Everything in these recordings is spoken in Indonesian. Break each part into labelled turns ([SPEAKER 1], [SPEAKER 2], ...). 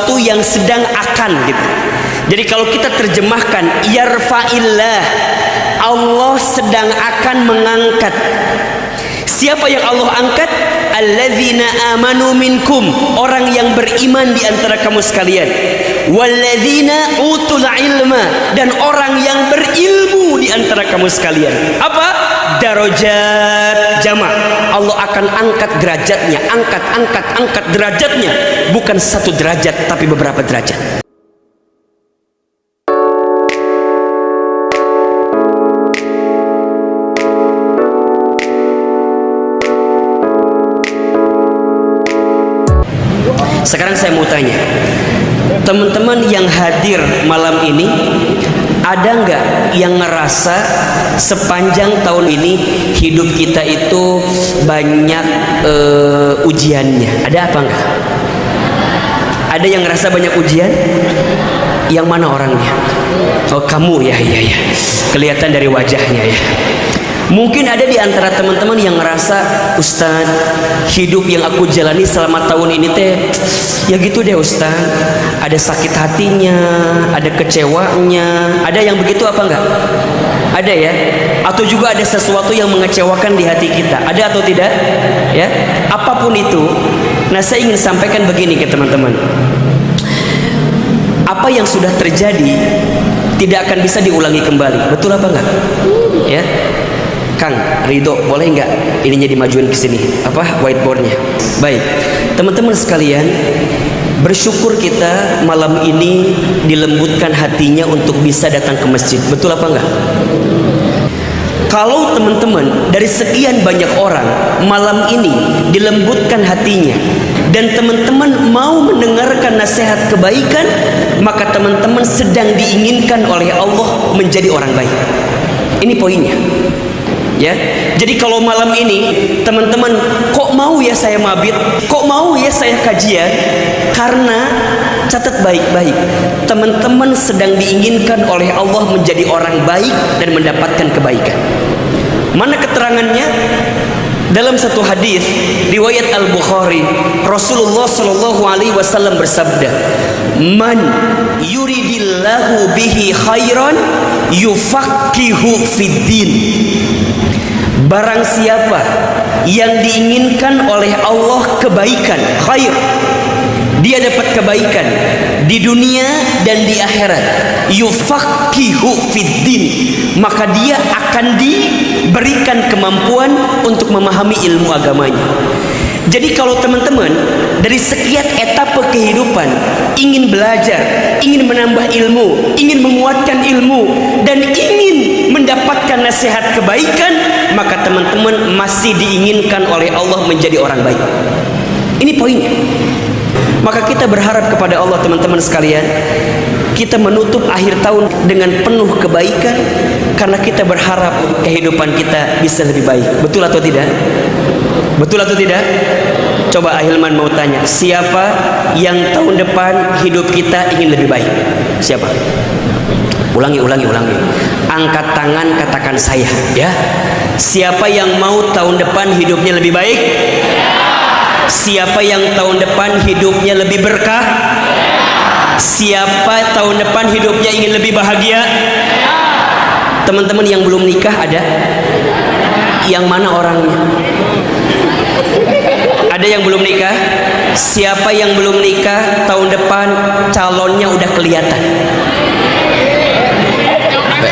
[SPEAKER 1] sesuatu yang sedang akan gitu. Jadi kalau kita terjemahkan yarfa'illah, Allah sedang akan mengangkat. Siapa yang Allah angkat? Alladzina amanu minkum, orang yang beriman di antara kamu sekalian. Walladzina utul ilma, dan orang yang berilmu di antara kamu sekalian. Apa? Darajat jama'. Allah akan angkat derajatnya, angkat derajatnya, bukan satu derajat tapi beberapa derajat. Sekarang saya mau tanya, teman-teman yang hadir malam ini, ada nggak yang ngerasa sepanjang tahun ini hidup kita itu banyak ujiannya? Ada apa enggak? Ada yang ngerasa banyak ujian? Yang mana orangnya? Oh, kamu ya, iya. Kelihatan dari wajahnya ya. Mungkin ada di antara teman-teman yang ngerasa, Ustaz, hidup yang aku jalani selama tahun ini teh ya gitu deh Ustaz. Ada sakit hatinya, ada kecewanya. Ada yang begitu apa enggak? Ada ya? Atau juga ada sesuatu yang mengecewakan di hati kita. Ada atau tidak? Ya, apapun itu. Nah, saya ingin sampaikan begini ke teman-teman. Apa yang sudah terjadi tidak akan bisa diulangi kembali. Betul apa enggak? Ya. Kang Ridho, boleh nggak ininya dimajuin ke sini, apa whiteboardnya? Baik, teman-teman sekalian, bersyukur kita malam ini dilembutkan hatinya untuk bisa datang ke masjid. Betul apa enggak? Kalau teman-teman dari sekian banyak orang malam ini dilembutkan hatinya dan teman-teman mau mendengarkan nasihat kebaikan, maka teman-teman sedang diinginkan oleh Allah menjadi orang baik. Ini poinnya. Ya, jadi kalau malam ini teman-teman kok mau ya saya mabit, kok mau ya saya kajian, karena catat baik-baik, teman-teman sedang diinginkan oleh Allah menjadi orang baik dan mendapatkan kebaikan. Mana keterangannya? Dalam satu hadis riwayat Al-Bukhari, Rasulullah Shallallahu Alaihi Wasallam bersabda, "Man yuridillahu bihi khairan yufaqihu fiddin." Barang siapa yang diinginkan oleh Allah kebaikan, khair, dia dapat kebaikan di dunia dan di akhirat, yufaqihu fiddin, maka dia akan diberikan kemampuan untuk memahami ilmu agamanya. Jadi kalau teman-teman dari sekian etapa kehidupan ingin belajar, ingin menambah ilmu, ingin menguatkan ilmu, dan ingin mendapatkan nasihat kebaikan, maka teman-teman masih diinginkan oleh Allah menjadi orang baik. Ini poinnya. Maka kita berharap kepada Allah, teman-teman sekalian, kita menutup akhir tahun dengan penuh kebaikan, karena kita berharap kehidupan kita bisa lebih baik. Betul atau tidak? Betul atau tidak? Coba Ahilman mau tanya, siapa yang tahun depan hidup kita ingin lebih baik? Siapa? Ulangi. Angkat tangan, katakan saya, ya. Siapa yang mau tahun depan hidupnya lebih baik? Siapa yang tahun depan hidupnya lebih berkah? Siapa tahun depan hidupnya ingin lebih bahagia? Teman-teman yang belum nikah ada? Yang mana orangnya? Ada yang belum nikah? Siapa yang belum nikah tahun depan calonnya udah kelihatan?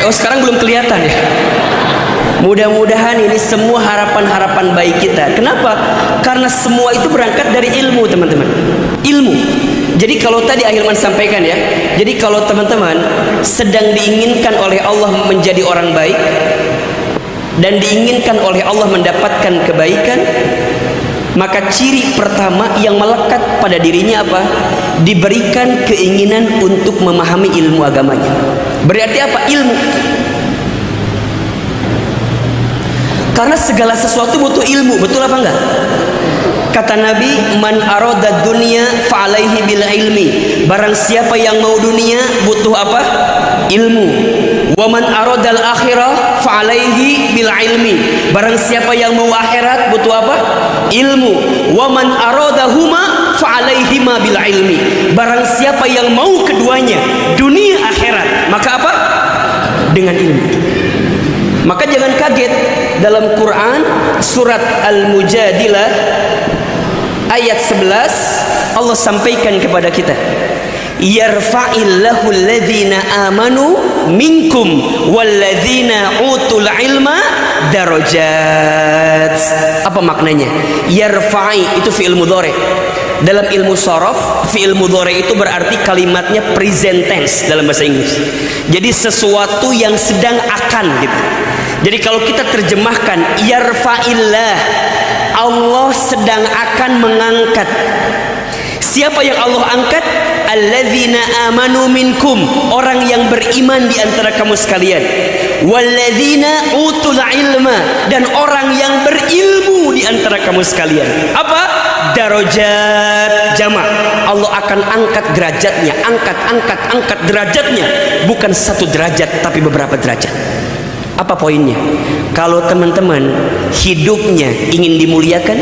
[SPEAKER 1] Oh, sekarang belum kelihatan ya? Mudah-mudahan ini semua harapan-harapan baik kita. Kenapa? Karena semua itu berangkat dari ilmu, teman-teman. Ilmu. Jadi kalau tadi Ahilman sampaikan ya, jadi kalau teman-teman sedang diinginkan oleh Allah menjadi orang baik dan diinginkan oleh Allah mendapatkan kebaikan, maka ciri pertama yang melekat pada dirinya apa? Diberikan keinginan untuk memahami ilmu agamanya. Berarti apa? Ilmu. Karena segala sesuatu butuh ilmu. Betul apa enggak? Kata Nabi, man arada dunya fa'alaihi bil ilmi. Barang siapa yang mau dunia butuh apa? Ilmu. Wa man aradal akhirah fa alaihi bil ilmi. Barang siapa yang mau akhirat butuh apa? Ilmu. Wa man aradahuma fa alaihima bil ilmi. Barang siapa yang mau keduanya, dunia akhirat, maka apa? Dengan ilmu. Maka jangan kaget, dalam Quran surat Al-Mujadilah ayat 11 Allah sampaikan kepada kita, yarfa'illahu alladhina amanu minkum walladzina utul ilma darajat. Apa maknanya? Yarfa'i itu fi'il mudhari. Dalam ilmu sharaf, fi'il mudhari itu berarti kalimatnya present tense dalam bahasa Inggris. Jadi sesuatu yang sedang akan gitu. Jadi kalau kita terjemahkan yarfa'illah, Allah sedang akan mengangkat. Siapa yang Allah angkat? Alladzina amanu minkum, orang yang beriman di antara kamu sekalian. Walladzina utul ilma, dan orang yang berilmu di antara kamu sekalian. Apa? Darajat jamak. Allah akan angkat derajatnya, angkat derajatnya, bukan satu derajat tapi beberapa derajat. Apa poinnya? Kalau teman-teman hidupnya ingin dimuliakan,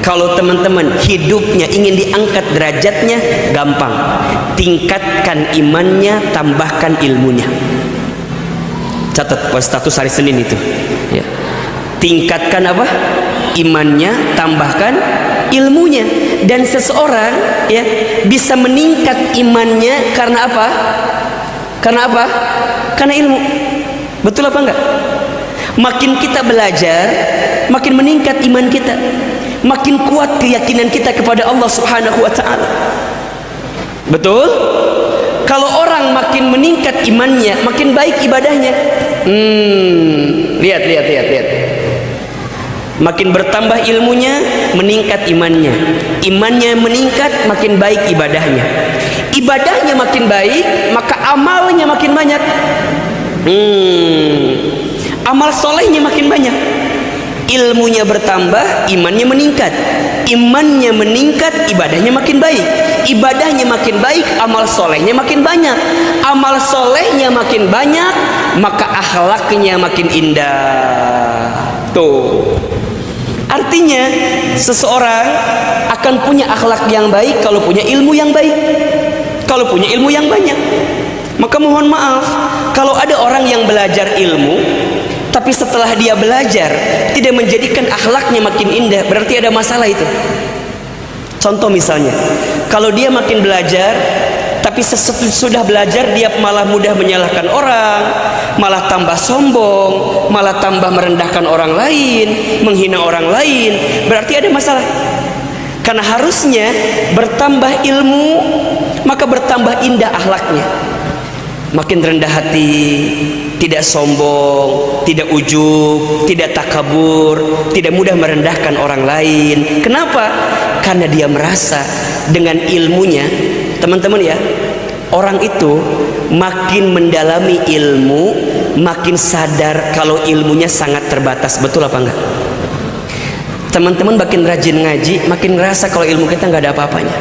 [SPEAKER 1] kalau teman-teman hidupnya ingin diangkat derajatnya, gampang. Tingkatkan imannya, tambahkan ilmunya. Catat status hari Senin itu ya. Tingkatkan apa? Imannya, tambahkan ilmunya. Dan seseorang ya bisa meningkat imannya karena apa? Karena apa? Karena ilmu. Betul apa enggak? Makin kita belajar, makin meningkat iman kita, makin kuat keyakinan kita kepada Allah Subhanahu wa ta'ala. Betul? Kalau orang makin meningkat imannya, makin baik ibadahnya. Lihat. Makin bertambah ilmunya, meningkat imannya. Imannya meningkat, makin baik ibadahnya. Ibadahnya makin baik, maka amalnya makin banyak. Amal solehnya makin banyak. Ilmunya bertambah, imannya meningkat. Imannya meningkat, ibadahnya makin baik. Ibadahnya makin baik, amal solehnya makin banyak. Amal solehnya makin banyak, maka akhlaknya makin indah. Tuh. Artinya seseorang akan punya akhlak yang baik kalau punya ilmu yang baik, kalau punya ilmu yang banyak. Maka mohon maaf, kalau ada orang yang belajar ilmu tapi setelah dia belajar tidak menjadikan akhlaknya makin indah, berarti ada masalah itu. Contoh misalnya, kalau dia makin belajar tapi sesudah belajar dia malah mudah menyalahkan orang, malah tambah sombong, malah tambah merendahkan orang lain, menghina orang lain, berarti ada masalah. Karena harusnya bertambah ilmu maka bertambah indah akhlaknya. Makin rendah hati, tidak sombong, tidak ujub, tidak takabur, tidak mudah merendahkan orang lain. Kenapa? Karena dia merasa dengan ilmunya, teman-teman ya, orang itu makin mendalami ilmu, makin sadar kalau ilmunya sangat terbatas. Betul apa enggak? Teman-teman makin rajin ngaji, makin ngerasa kalau ilmu kita nggak ada apa-apanya.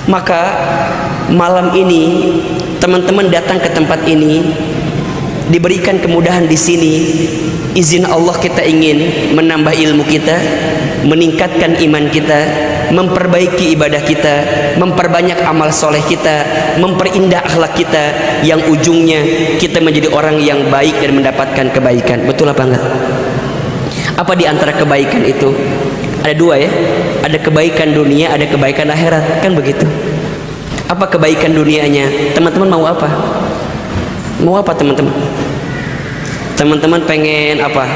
[SPEAKER 1] Maka malam ini teman-teman datang ke tempat ini, diberikan kemudahan di sini. Izin Allah kita ingin menambah ilmu kita, meningkatkan iman kita, memperbaiki ibadah kita, memperbanyak amal soleh kita, memperindah akhlak kita, yang ujungnya kita menjadi orang yang baik dan mendapatkan kebaikan. Betul apa enggak? Apa di antara kebaikan itu? Ada dua ya, ada kebaikan dunia, ada kebaikan akhirat, kan begitu. Apa kebaikan dunianya? Teman-teman mau apa? Mau apa teman-teman? Teman-teman pengen apa?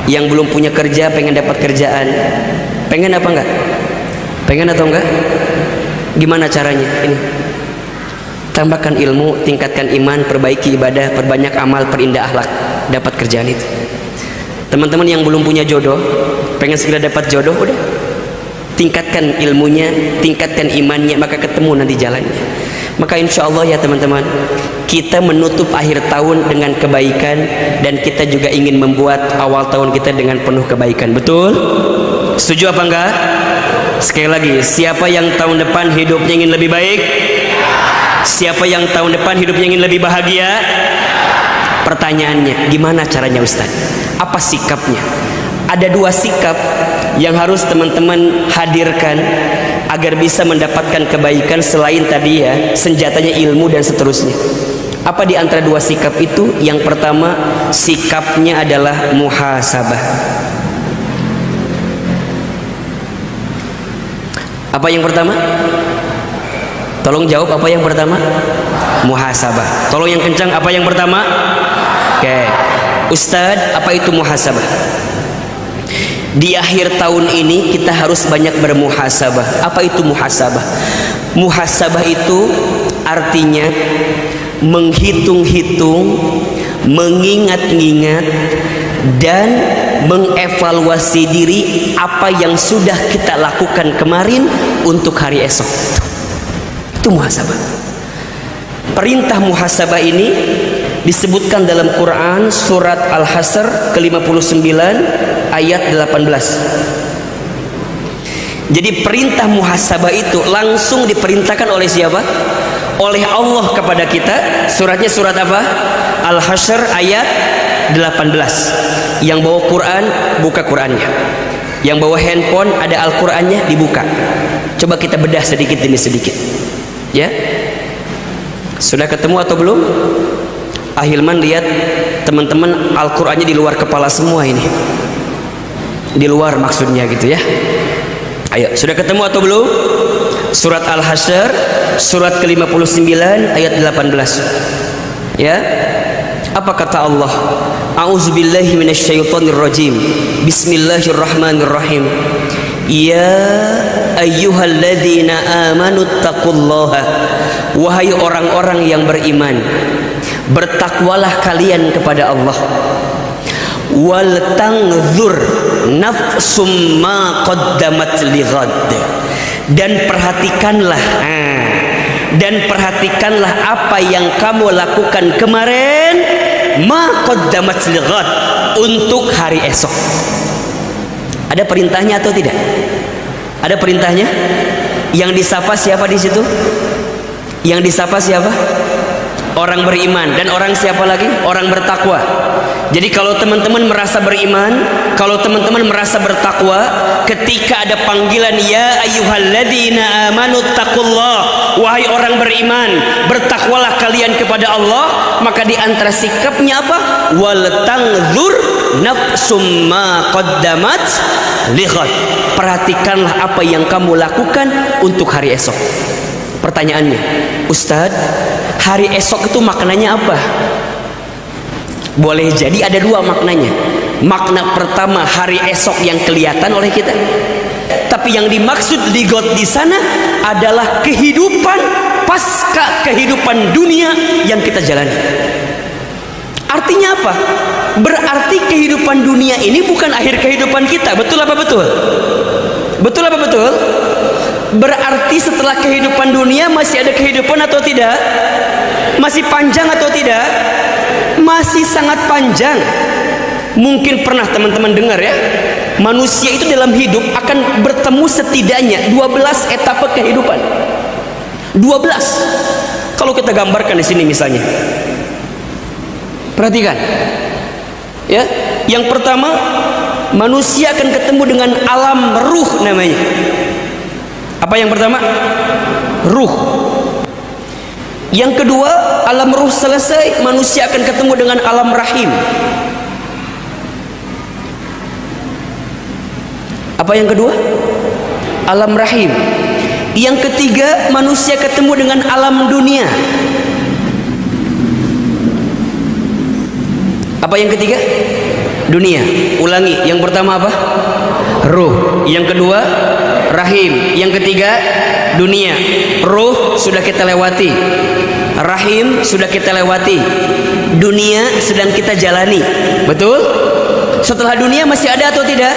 [SPEAKER 1] Yang belum punya kerja pengen dapat kerjaan. Pengen apa enggak? Pengen atau enggak? Gimana caranya? Ini. Tambahkan ilmu, tingkatkan iman, perbaiki ibadah, perbanyak amal, perindah akhlak, dapat kerjaan itu. Teman-teman yang belum punya jodoh, pengen segera dapat jodoh, udah tingkatkan ilmunya, tingkatkan imannya, maka ketemu nanti jalannya. Maka insya Allah ya teman-teman, kita menutup akhir tahun dengan kebaikan, dan kita juga ingin membuat awal tahun kita dengan penuh kebaikan. Betul? Setuju apa enggak? Sekali lagi, siapa yang tahun depan hidupnya ingin lebih baik? Siapa yang tahun depan hidupnya ingin lebih bahagia? Pertanyaannya, gimana caranya Ustaz? Apa sikapnya? Ada dua sikap yang harus teman-teman hadirkan agar bisa mendapatkan kebaikan selain tadi ya, senjatanya ilmu dan seterusnya. Apa di antara dua sikap itu? Yang pertama, sikapnya adalah muhasabah. Apa yang pertama? Tolong jawab, apa yang pertama? Muhasabah. Tolong yang kencang, apa yang pertama? Oke. Ustadz, apa itu muhasabah? Di akhir tahun ini kita harus banyak bermuhasabah. Apa itu muhasabah? Muhasabah itu artinya menghitung-hitung, mengingat-ingat, dan mengevaluasi diri apa yang sudah kita lakukan kemarin untuk hari esok. Itu muhasabah. Perintah muhasabah ini disebutkan dalam Quran surat Al-Hasr ke-59 ayat 18. Jadi perintah muhasabah itu langsung diperintahkan oleh siapa? Oleh Allah kepada kita. Suratnya surat apa? Al-Hasr ayat 18. Yang bawa Quran, buka Qurannya. Yang bawa handphone, ada Al-Qurannya, dibuka. Coba kita bedah sedikit demi sedikit. Ya, sudah ketemu atau belum? Ahilman lihat teman-teman Al-Qurannya di luar kepala semua ini. Di luar maksudnya gitu ya. Ayo, sudah ketemu atau belum? Surat Al-Hasr, surat ke-59 ayat 18. Ya. Apa kata Allah? A'udzubillahi minasyaitonirrajim. Bismillahirrahmanirrahim. Ya ayyuhalladzina amanu taqullaha. Wahai orang-orang yang beriman, bertakwalah kalian kepada Allah. Wal tanzur nafsum ma qaddamat lighad. Dan perhatikanlah apa yang kamu lakukan kemarin, ma qaddamat lighad, untuk hari esok. Ada perintahnya atau tidak? Ada perintahnya? Yang disapa siapa di situ? Yang disapa siapa? Orang beriman. Dan orang siapa lagi? Orang bertakwa. Jadi kalau teman-teman merasa beriman, kalau teman-teman merasa bertakwa, ketika ada panggilan ya ayyuhalladzina amanu taqullah, wahai orang beriman, bertakwalah kalian kepada Allah, maka di antara sikapnya apa? Wal tanzur nafsum ma qaddamat lighad. Perhatikanlah apa yang kamu lakukan untuk hari esok. Pertanyaannya, Ustadz, hari esok itu maknanya apa? Boleh jadi ada dua maknanya. Makna pertama, hari esok yang kelihatan oleh kita. Tapi yang dimaksud lighad di sana adalah kehidupan pasca kehidupan dunia yang kita jalani. Artinya apa? Berarti kehidupan dunia ini bukan akhir kehidupan kita. Betul apa betul? Betul apa betul? Berarti setelah kehidupan dunia masih ada kehidupan atau tidak? Masih panjang atau tidak? Masih sangat panjang. Mungkin pernah teman-teman dengar ya, manusia itu dalam hidup akan bertemu setidaknya 12 etapa kehidupan. 12. Kalau kita gambarkan di sini misalnya. Perhatikan. Ya, yang pertama, manusia akan ketemu dengan alam ruh namanya. Apa yang pertama? Ruh. Yang kedua, alam ruh selesai, manusia akan ketemu dengan alam rahim. Apa yang kedua? Alam rahim. Yang ketiga, manusia ketemu dengan alam dunia. Apa yang ketiga? Dunia. Ulangi, yang pertama apa? Ruh. Yang kedua, rahim. Yang ketiga, dunia. Ruh sudah kita lewati, rahim sudah kita lewati, dunia sedang kita jalani. Betul? Setelah dunia masih ada atau tidak?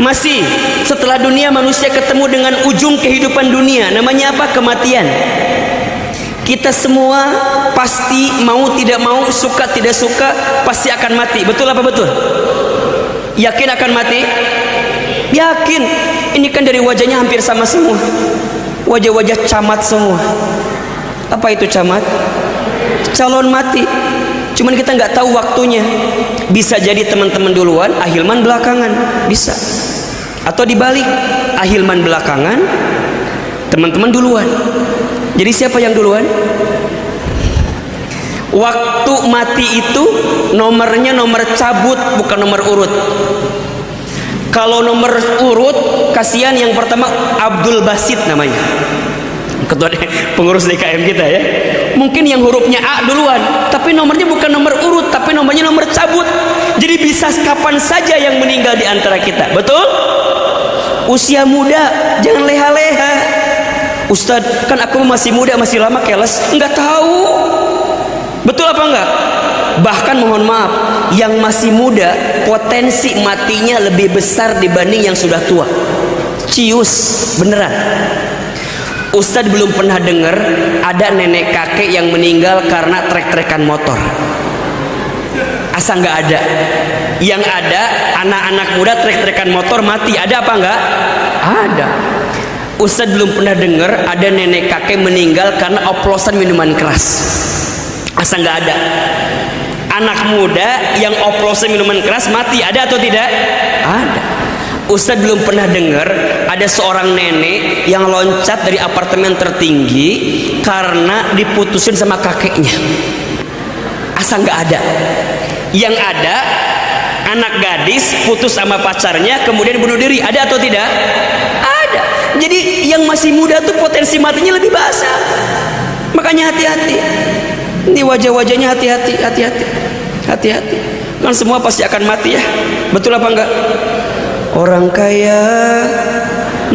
[SPEAKER 1] Masih. Setelah dunia manusia ketemu dengan ujung kehidupan dunia. Namanya apa? Kematian. Kita semua pasti mau tidak mau, suka tidak suka, pasti akan mati. Betul apa betul? Yakin akan mati? Yakin. Ini kan dari wajahnya hampir sama semua. Wajah-wajah camat semua. Apa itu camat? Calon mati. Cuman kita nggak tahu waktunya. Bisa jadi teman-teman duluan, Ahilman belakangan, bisa. Atau dibalik, Ahilman belakangan, teman-teman duluan. Jadi siapa yang duluan? Waktu mati itu nomornya nomor cabut, bukan nomor urut. Kalau nomor urut, kasihan yang pertama Abdul Basit namanya, ketua pengurus DKM kita ya. Mungkin yang hurufnya A duluan, tapi nomornya bukan nomor urut, tapi nomornya nomor cabut. Jadi bisa kapan saja yang meninggal di antara kita. Betul? Usia muda, jangan leha-leha. Ustadz, kan aku masih muda, masih lama, keles. Enggak tahu. Betul apa enggak? Bahkan mohon maaf, yang masih muda potensi matinya lebih besar dibanding yang sudah tua. Cius, beneran. Ustadz belum pernah dengar ada nenek kakek yang meninggal karena trek-trekan motor. Asa nggak ada. Yang ada anak-anak muda trek-trekan motor mati. Ada apa enggak? Ada. Ustadz belum pernah dengar ada nenek kakek meninggal karena oplosan minuman keras. Asa nggak ada. Anak muda yang oplosan minuman keras mati, ada atau tidak? Ada. Ustadz belum pernah dengar ada seorang nenek yang loncat dari apartemen tertinggi karena diputusin sama kakeknya. Asa nggak ada. Yang ada anak gadis putus sama pacarnya kemudian bunuh diri, ada atau tidak? Ada. Jadi yang masih muda tuh potensi matinya lebih basah. Makanya hati-hati. Ini wajah-wajahnya hati-hati, hati-hati, hati-hati. Kan semua pasti akan mati ya. Betul apa enggak? Orang kaya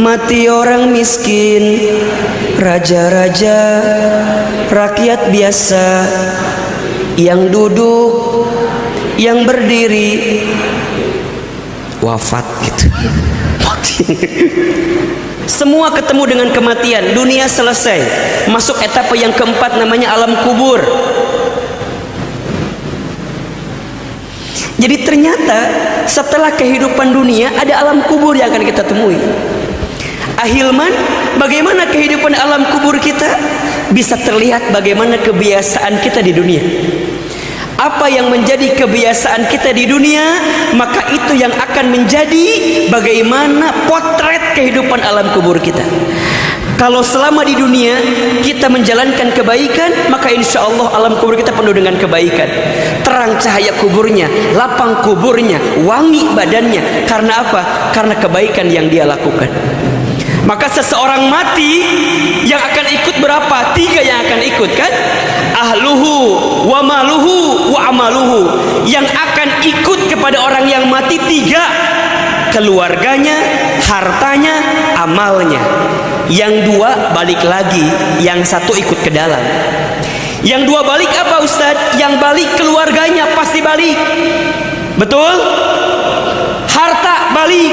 [SPEAKER 1] mati, orang miskin, raja-raja, rakyat biasa, yang duduk, yang berdiri, wafat gitu. Mati. Semua ketemu dengan kematian, dunia selesai, masuk etapa yang keempat namanya alam kubur. Jadi ternyata setelah kehidupan dunia ada alam kubur yang akan kita temui. Ahilman, bagaimana kehidupan alam kubur kita? Bisa terlihat bagaimana kebiasaan kita di dunia. Apa yang menjadi kebiasaan kita di dunia, maka itu yang akan menjadi bagaimana potret kehidupan alam kubur kita. Kalau selama di dunia kita menjalankan kebaikan, maka insya Allah alam kubur kita penuh dengan kebaikan. Terang cahaya kuburnya, lapang kuburnya, wangi badannya. Karena apa? Karena kebaikan yang dia lakukan. Maka seseorang mati yang akan ikut berapa? 3 yang akan ikut kan? Ahluhu wa maluhu wa amaluhu. Yang akan ikut kepada orang yang mati 3: keluarganya, hartanya, amalnya. Yang 2 balik lagi, yang 1 ikut ke dalam. Yang 2 balik apa Ustadz? Yang balik keluarganya pasti balik. Betul? Harta balik.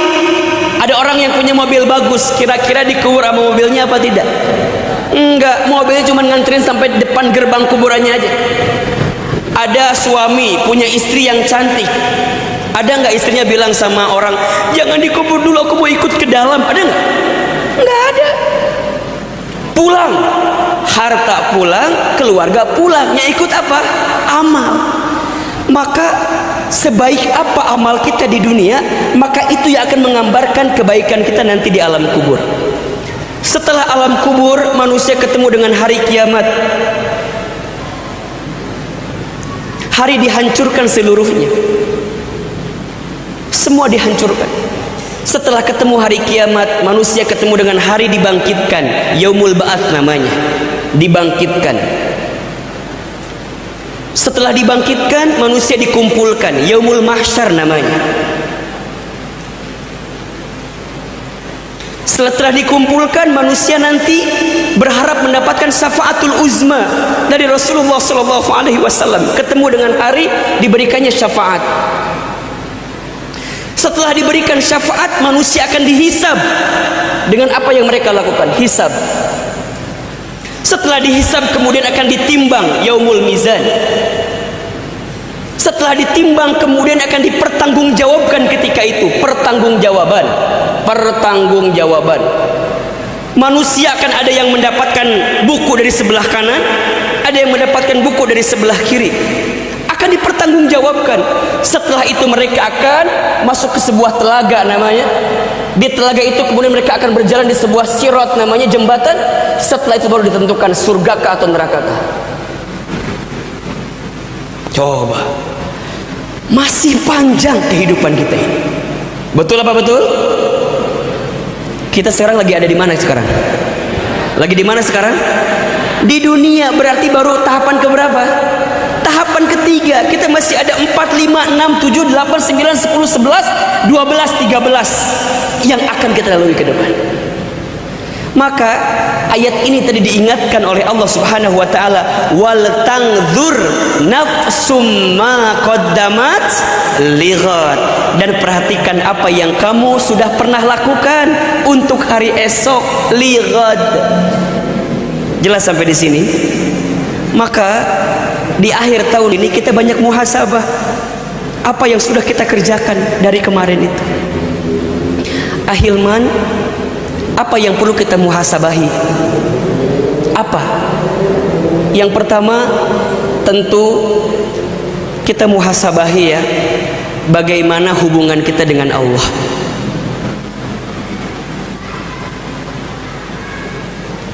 [SPEAKER 1] Ada orang yang punya mobil bagus, kira-kira dikubur sama mobilnya apa tidak? Enggak, mobilnya cuma nganterin sampai depan gerbang kuburannya aja. Ada suami punya istri yang cantik, ada nggak istrinya bilang sama orang, jangan dikubur dulu, aku mau ikut ke dalam? Ada nggak? Nggak ada. Pulang, harta pulang, keluarga pulang, yang ikut apa? Amal. Maka sebaik apa amal kita di dunia, maka itu yang akan menggambarkan kebaikan kita nanti di alam kubur. Setelah alam kubur, manusia ketemu dengan hari kiamat. Hari dihancurkan seluruhnya, semua dihancurkan. Setelah ketemu hari kiamat, manusia ketemu dengan hari dibangkitkan, yaumul ba'ats namanya, dibangkitkan. Setelah dibangkitkan, manusia dikumpulkan, yaumul mahsyar namanya. Setelah dikumpulkan, manusia nanti berharap mendapatkan syafaatul uzma dari Rasulullah SAW. Ketemu dengan hari diberikannya syafaat. Setelah diberikan syafaat, manusia akan dihisab dengan apa yang mereka lakukan, hisab. Setelah dihisab kemudian akan ditimbang, yaumul mizan. Setelah ditimbang kemudian akan dipertanggungjawabkan ketika itu, pertanggungjawaban. Manusia akan ada yang mendapatkan buku dari sebelah kanan, ada yang mendapatkan buku dari sebelah kiri. Akan dipertanggungjawabkan. Setelah itu mereka akan masuk ke sebuah telaga namanya. Di telaga itu kemudian mereka akan berjalan di sebuah sirat namanya jembatan. Setelah itu baru ditentukan surga atau neraka. Coba, masih panjang kehidupan kita ini. Betul apa betul? Kita sekarang lagi ada di mana sekarang? Lagi di mana sekarang? Di dunia. Berarti baru tahapan keberapa? Tahapan ketiga. Kita masih ada 4, 5, 6, 7, 8, 9, 10, 11, 12, 13 yang akan kita lalui ke depan. Maka ayat ini tadi diingatkan oleh Allah Subhanahu wa taala, wal tangdzur nafsum ma qaddamat lighad, dan perhatikan apa yang kamu sudah pernah lakukan untuk hari esok, lighad. Jelas sampai di sini? Maka di akhir tahun ini kita banyak muhasabah apa yang sudah kita kerjakan dari kemarin itu. Ahilman, apa yang perlu kita muhasabahi? Apa? Yang pertama tentu kita muhasabahi ya, bagaimana hubungan kita dengan Allah.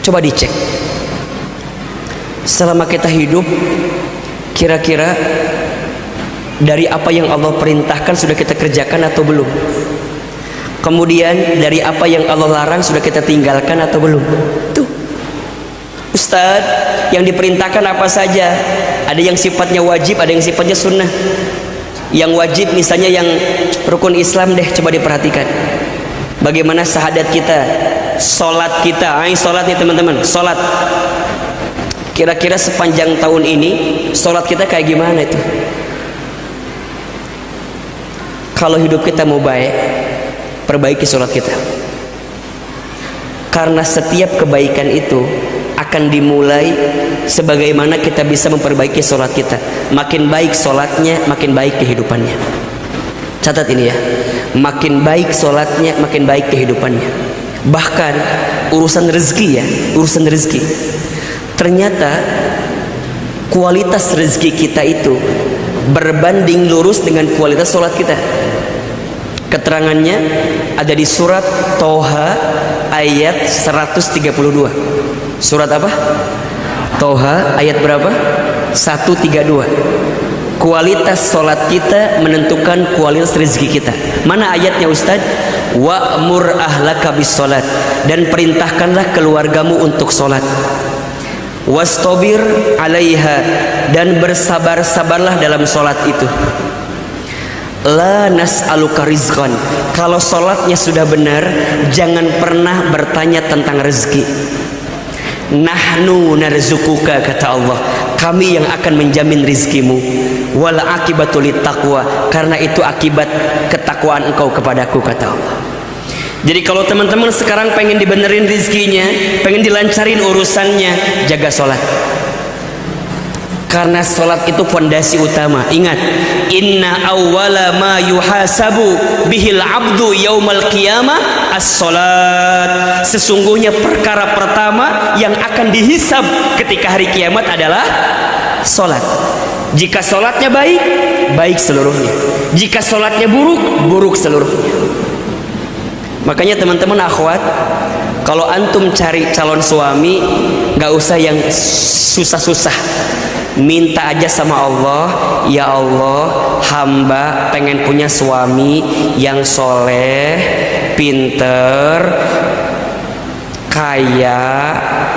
[SPEAKER 1] Coba dicek. Selama kita hidup, kira-kira dari apa yang Allah perintahkan sudah kita kerjakan atau belum? Kemudian dari apa yang Allah larang sudah kita tinggalkan atau belum? Tuh, Ustadz, yang diperintahkan apa saja? Ada yang sifatnya wajib, ada yang sifatnya sunnah. Yang wajib misalnya yang rukun Islam deh, coba diperhatikan. Bagaimana syahadat kita, sholat kita, sholat nih teman-teman, sholat. Kira-kira sepanjang tahun ini sholat kita kayak gimana itu? Kalau hidup kita mau baik, perbaiki sholat kita. Karena setiap kebaikan itu akan dimulai sebagaimana kita bisa memperbaiki sholat kita. Makin baik sholatnya, makin baik kehidupannya. Catat ini ya, makin baik sholatnya, makin baik kehidupannya. Bahkan urusan rezeki ya, urusan rezeki, ternyata kualitas rezeki kita itu berbanding lurus dengan kualitas sholat kita. Keterangannya ada di surat Toha ayat 132. Surat apa? Toha ayat berapa? 132. Kualitas sholat kita menentukan kualitas rezeki kita. Mana ayatnya Ustaz? Wa'mur ahlaka bis sholat, dan perintahkanlah keluargamu untuk sholat. Wastabir alaiha, dan bersabar-sabarlah dalam sholat itu. La nas'aluka rizqan, kalau sholatnya sudah benar, jangan pernah bertanya tentang rezeki. Nahnu narzukuka, kata Allah, kami yang akan menjamin rizkimu. Wal akibatu littaqwa, karena itu akibat ketakwaan engkau kepadaku, kata Allah. Jadi kalau teman-teman sekarang pengen dibenerin rizkinya, pengen dilancarin urusannya, jaga sholat. Karena sholat itu fondasi utama. Ingat, inna awwala ma yuhasabu bihil abdu yaumal qiyamah as-sholat. Sesungguhnya perkara pertama yang akan dihisab ketika hari kiamat adalah sholat. Jika sholatnya baik, baik seluruhnya. Jika sholatnya buruk, buruk seluruhnya. Makanya teman-teman akhwat, kalau antum cari calon suami, gak usah yang susah-susah. Minta aja sama Allah, ya Allah, hamba pengen punya suami yang soleh, pinter, kaya,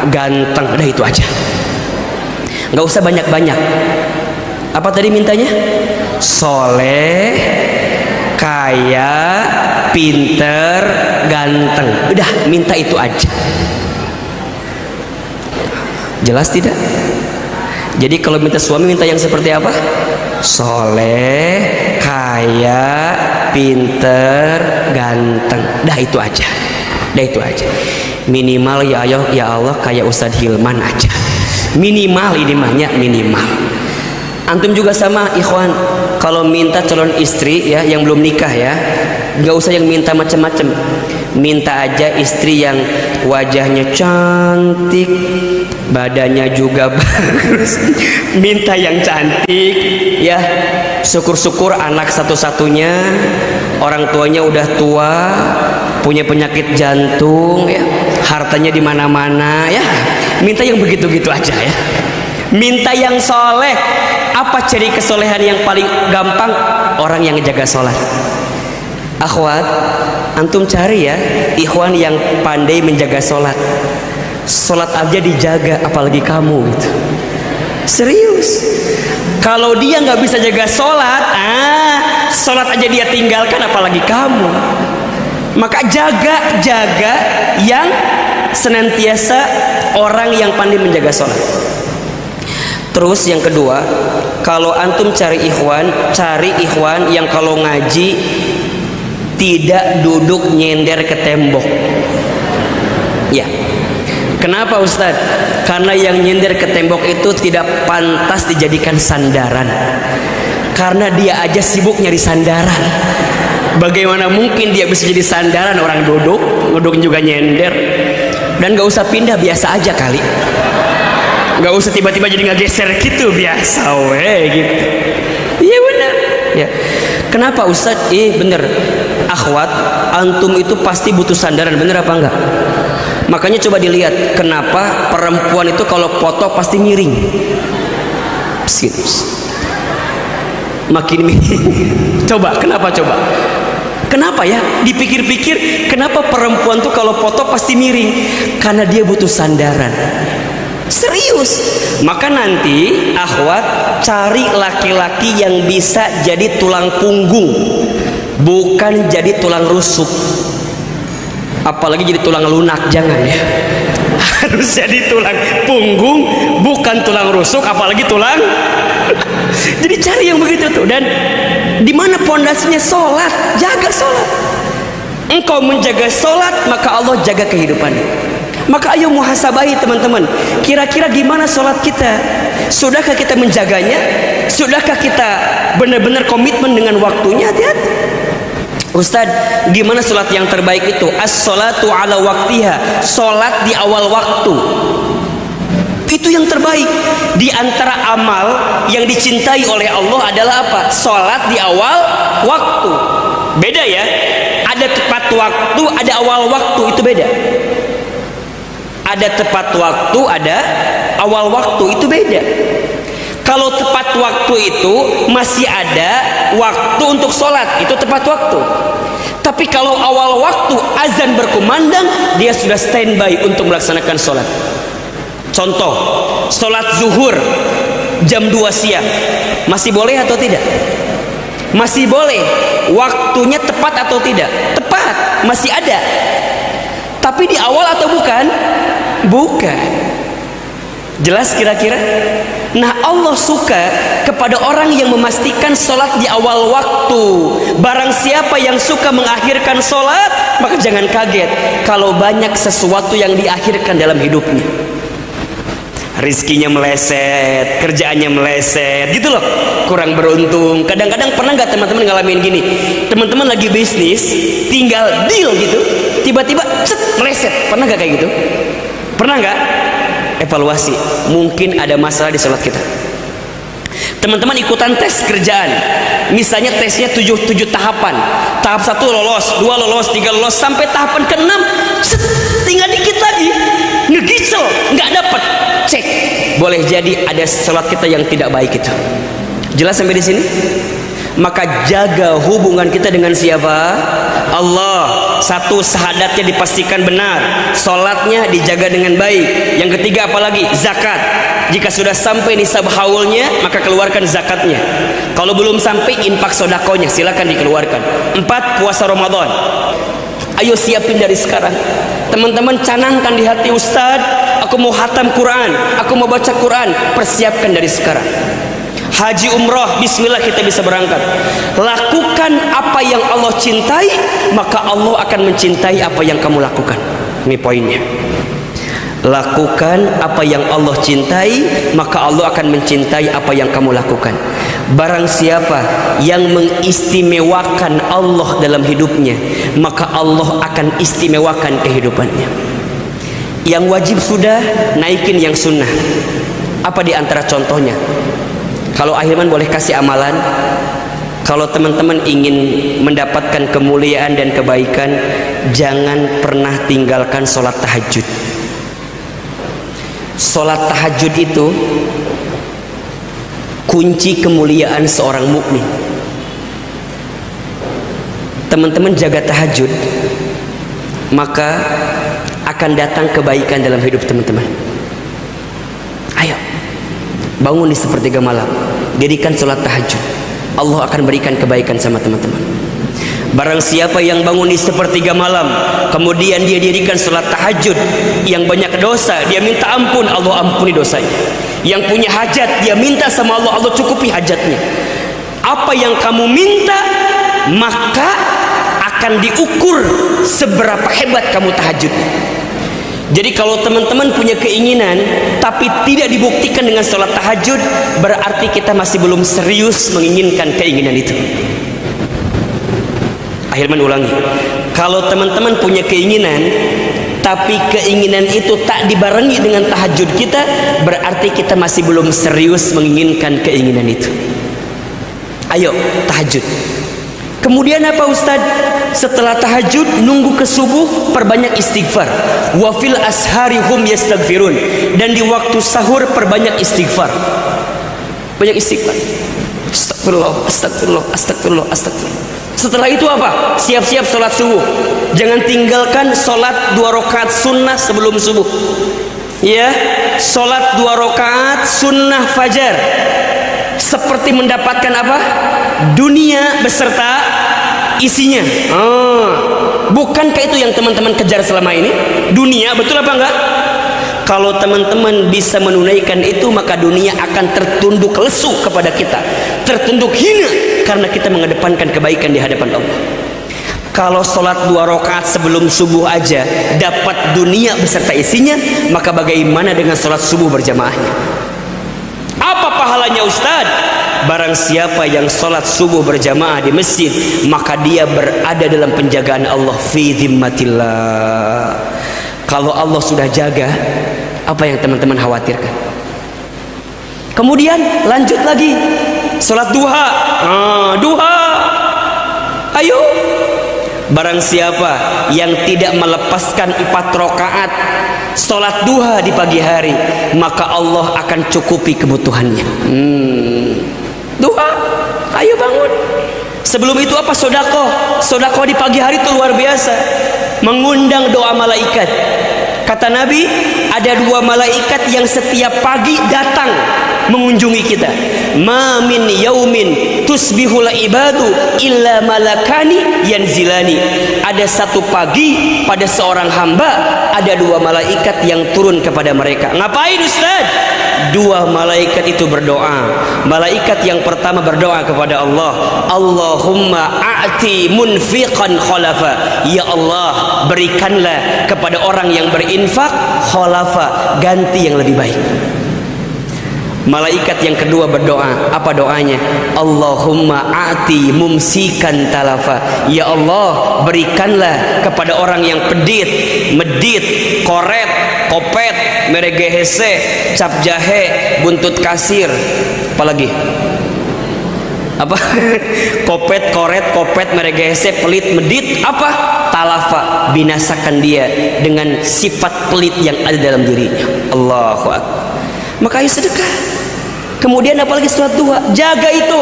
[SPEAKER 1] ganteng. Udah itu aja, nggak usah banyak-banyak. Apa tadi mintanya? Soleh, kaya, pinter, ganteng. Udah, minta itu aja. Jelas tidak? Jadi kalau minta suami, minta yang seperti apa? Soleh, kaya, pinter, ganteng. Dah itu aja. Dah itu aja. Minimal ya Allah kayak Ustadz Hilman aja. Minimal ini mahnya minimal. Antum juga sama ikhwan. Kalau minta calon istri ya yang belum nikah ya, nggak usah yang minta macam-macam. Minta aja istri yang wajahnya cantik, badannya juga bagus. Minta yang cantik ya. Syukur-syukur anak satu-satunya, orang tuanya udah tua, punya penyakit jantung ya, hartanya di mana-mana ya. Minta yang begitu-gitu aja ya. Minta yang soleh. Apa ciri kesolehan yang paling gampang? Orang yang jaga sholat. Akhwat, antum cari ya ikhwan yang pandai menjaga sholat. Sholat aja dijaga, apalagi kamu gitu. Serius. Kalau dia nggak bisa jaga sholat, sholat aja dia tinggalkan, apalagi kamu. Maka jaga yang senantiasa orang yang pandai menjaga sholat. Terus yang kedua, kalau antum cari ikhwan yang kalau ngaji tidak duduk nyender ke tembok. Ya. Kenapa Ustaz? Karena yang nyender ke tembok itu tidak pantas dijadikan sandaran. Karena dia aja sibuk nyari sandaran. Bagaimana mungkin dia bisa jadi sandaran orang duduk juga nyender. Dan gak usah pindah, biasa aja kali. Gak usah tiba-tiba jadi ngegeser gitu, biasa gitu. Iya benar. Ya. Kenapa Ustaz? Bener. Akhwat, antum itu pasti butuh sandaran, bener apa enggak? Makanya coba dilihat kenapa perempuan itu kalau foto pasti miring. Makin miring. Coba, kenapa coba? Kenapa ya? Dipikir-pikir, kenapa perempuan tuh kalau foto pasti miring? Karena dia butuh sandaran. Serius. Maka nanti akhwat cari laki-laki yang bisa jadi tulang punggung, bukan jadi tulang rusuk. Apalagi jadi tulang lunak, jangan ya. Harus jadi tulang punggung, bukan tulang rusuk, apalagi tulang. Jadi cari yang begitu tuh. Dan di mana pondasinya? Sholat. Jaga sholat. Engkau menjaga sholat, maka Allah jaga kehidupanmu. Maka ayo muhasabahi teman-teman, kira-kira gimana sholat kita? Sudahkah kita menjaganya? Sudahkah kita benar-benar komitmen dengan waktunya? Hati-hati. Ustadz, gimana sholat yang terbaik itu? As-sholatu ala waktiha. Sholat di awal waktu. Itu yang terbaik. Di antara amal yang dicintai oleh Allah adalah apa? Sholat di awal waktu. Beda ya. Ada tepat waktu, ada awal waktu, itu beda. Ada tepat waktu, ada awal waktu, itu beda. Kalau tepat waktu itu masih ada waktu untuk sholat, itu tepat waktu. Tapi kalau awal waktu azan berkumandang, dia sudah standby untuk melaksanakan sholat. Contoh, sholat zuhur jam 2 siang, masih boleh atau tidak? Masih boleh. Waktunya tepat atau tidak? Tepat, masih ada. Tapi di awal atau bukan? Bukan. Jelas kira-kira? Nah, Allah suka kepada orang yang memastikan sholat di awal waktu. Barang siapa yang suka mengakhirkan sholat, maka jangan kaget kalau banyak sesuatu yang diakhirkan dalam hidupnya. Rizkinya meleset, kerjaannya meleset, gitu loh. Kurang beruntung. Kadang-kadang pernah nggak teman-teman ngalamin gini? Teman-teman lagi bisnis, tinggal deal gitu, tiba-tiba meleset. Pernah nggak kayak gitu? Pernah nggak? Evaluasi. Mungkin ada masalah di sholat kita. Teman-teman ikutan tes kerjaan, misalnya tesnya 7 tahapan. Tahap 1 lolos, 2 lolos, 3 lolos, sampai tahapan ke-6 tinggal dikit lagi, ngegicel, nggak dapet. Cek, boleh jadi ada sholat kita yang tidak baik itu. Jelas sampai di sini? Maka jaga hubungan kita dengan siapa? Allah. Satu, syahadatnya dipastikan benar, sholatnya dijaga dengan baik. Yang ketiga apalagi? Zakat. Jika sudah sampai nisab haulnya, maka keluarkan zakatnya. Kalau belum sampai, infak sodakonya silakan dikeluarkan. 4, puasa Ramadan. Ayo siapin dari sekarang. Teman-teman canangkan di hati, Ustadz, aku mau hatam Quran, aku mau baca Quran. Persiapkan dari sekarang. Haji umroh, bismillah kita bisa berangkat. Lakukan apa yang Allah cintai, maka Allah akan mencintai apa yang kamu lakukan. Ini poinnya. Lakukan apa yang Allah cintai, maka Allah akan mencintai apa yang kamu lakukan. Barang siapa yang mengistimewakan Allah dalam hidupnya, maka Allah akan istimewakan kehidupannya. Yang wajib sudah, naikin yang sunnah. Apa di antara contohnya? Kalau Ahilman boleh kasih amalan, kalau teman-teman ingin mendapatkan kemuliaan dan kebaikan, jangan pernah tinggalkan sholat tahajud. Sholat tahajud itu kunci kemuliaan seorang mukmin. Teman-teman jaga tahajud, maka akan datang kebaikan dalam hidup teman-teman. Ayo, bangun di sepertiga malam, dirikan sholat tahajud, Allah akan berikan kebaikan sama teman-teman. Barang siapa yang bangun di sepertiga malam, kemudian dia dirikan sholat tahajud, yang banyak dosa dia minta ampun, Allah ampuni dosanya. Yang punya hajat dia minta sama Allah, Allah cukupi hajatnya. Apa yang kamu minta, maka akan diukur seberapa hebat kamu tahajud. Jadi kalau teman-teman punya keinginan tapi tidak dibuktikan dengan sholat tahajud, berarti kita masih belum serius menginginkan keinginan itu. Akhirnya ulangi, kalau teman-teman punya keinginan tapi keinginan itu tak dibarengi dengan tahajud kita, berarti kita masih belum serius menginginkan keinginan itu. Ayo tahajud. Kemudian apa Ustaz? Setelah tahajud nunggu ke subuh, perbanyak istighfar. Wa fil ashari hum yastaghfirun. Dan di waktu sahur perbanyak istighfar. Banyak istighfar. Astagfirullah, astagfirullah, astagfirullah, astagfirullah. Setelah itu apa? Siap-siap sholat subuh. Jangan tinggalkan sholat 2 rakaat sunnah sebelum subuh. Ya, sholat 2 rakaat sunnah fajar. Seperti mendapatkan apa? Dunia beserta isinya. Bukankah itu yang teman-teman kejar selama ini? Dunia, betul apa enggak? Kalau teman-teman bisa menunaikan itu, maka dunia akan tertunduk lesu kepada kita, tertunduk hina, karena kita mengedepankan kebaikan di hadapan Allah. Kalau sholat 2 rakaat sebelum subuh aja dapat dunia beserta isinya, maka bagaimana dengan sholat subuh berjamaahnya? Apa pahalanya Ustaz? Barang siapa yang sholat subuh berjamaah di masjid, maka dia berada dalam penjagaan Allah, fi dhimmatillah. Kalau Allah sudah jaga, apa yang teman-teman khawatirkan? Kemudian lanjut lagi, sholat duha. Duha, ayo. Barang siapa yang tidak melepaskan 4 rakaat sholat duha di pagi hari, maka Allah akan cukupi kebutuhannya. Duha, ayo bangun. Sebelum itu apa? Sodako. Sodako di pagi hari itu luar biasa, mengundang doa malaikat. Kata Nabi, ada 2 malaikat yang setiap pagi datang mengunjungi kita. Ma min yaumin tusbihul ibadu illa malakani yanzilani. Ada satu pagi pada seorang hamba ada 2 malaikat yang turun kepada mereka. Ngapain Ustaz? 2 malaikat itu berdoa. Malaikat yang pertama berdoa kepada Allah, Allahumma a'ti munfiqan khalafa. Ya Allah, berikanlah kepada orang yang berinfak khalafa, ganti yang lebih baik. Malaikat yang kedua berdoa, apa doanya? Allahumma a'ti mumsikan talafa. Ya Allah, berikanlah kepada orang yang pedit, medit, koret, kopet, meregehese, cap jahe, buntut kasir, apalagi? Apa? Kopet, koret, kopet, meregehese, pelit, medit, apa? Talafa, binasakan dia dengan sifat pelit yang ada dalam dirinya. Allahu Akbar. Maka ayo sedekah. Kemudian apalagi sholat duha, jaga itu.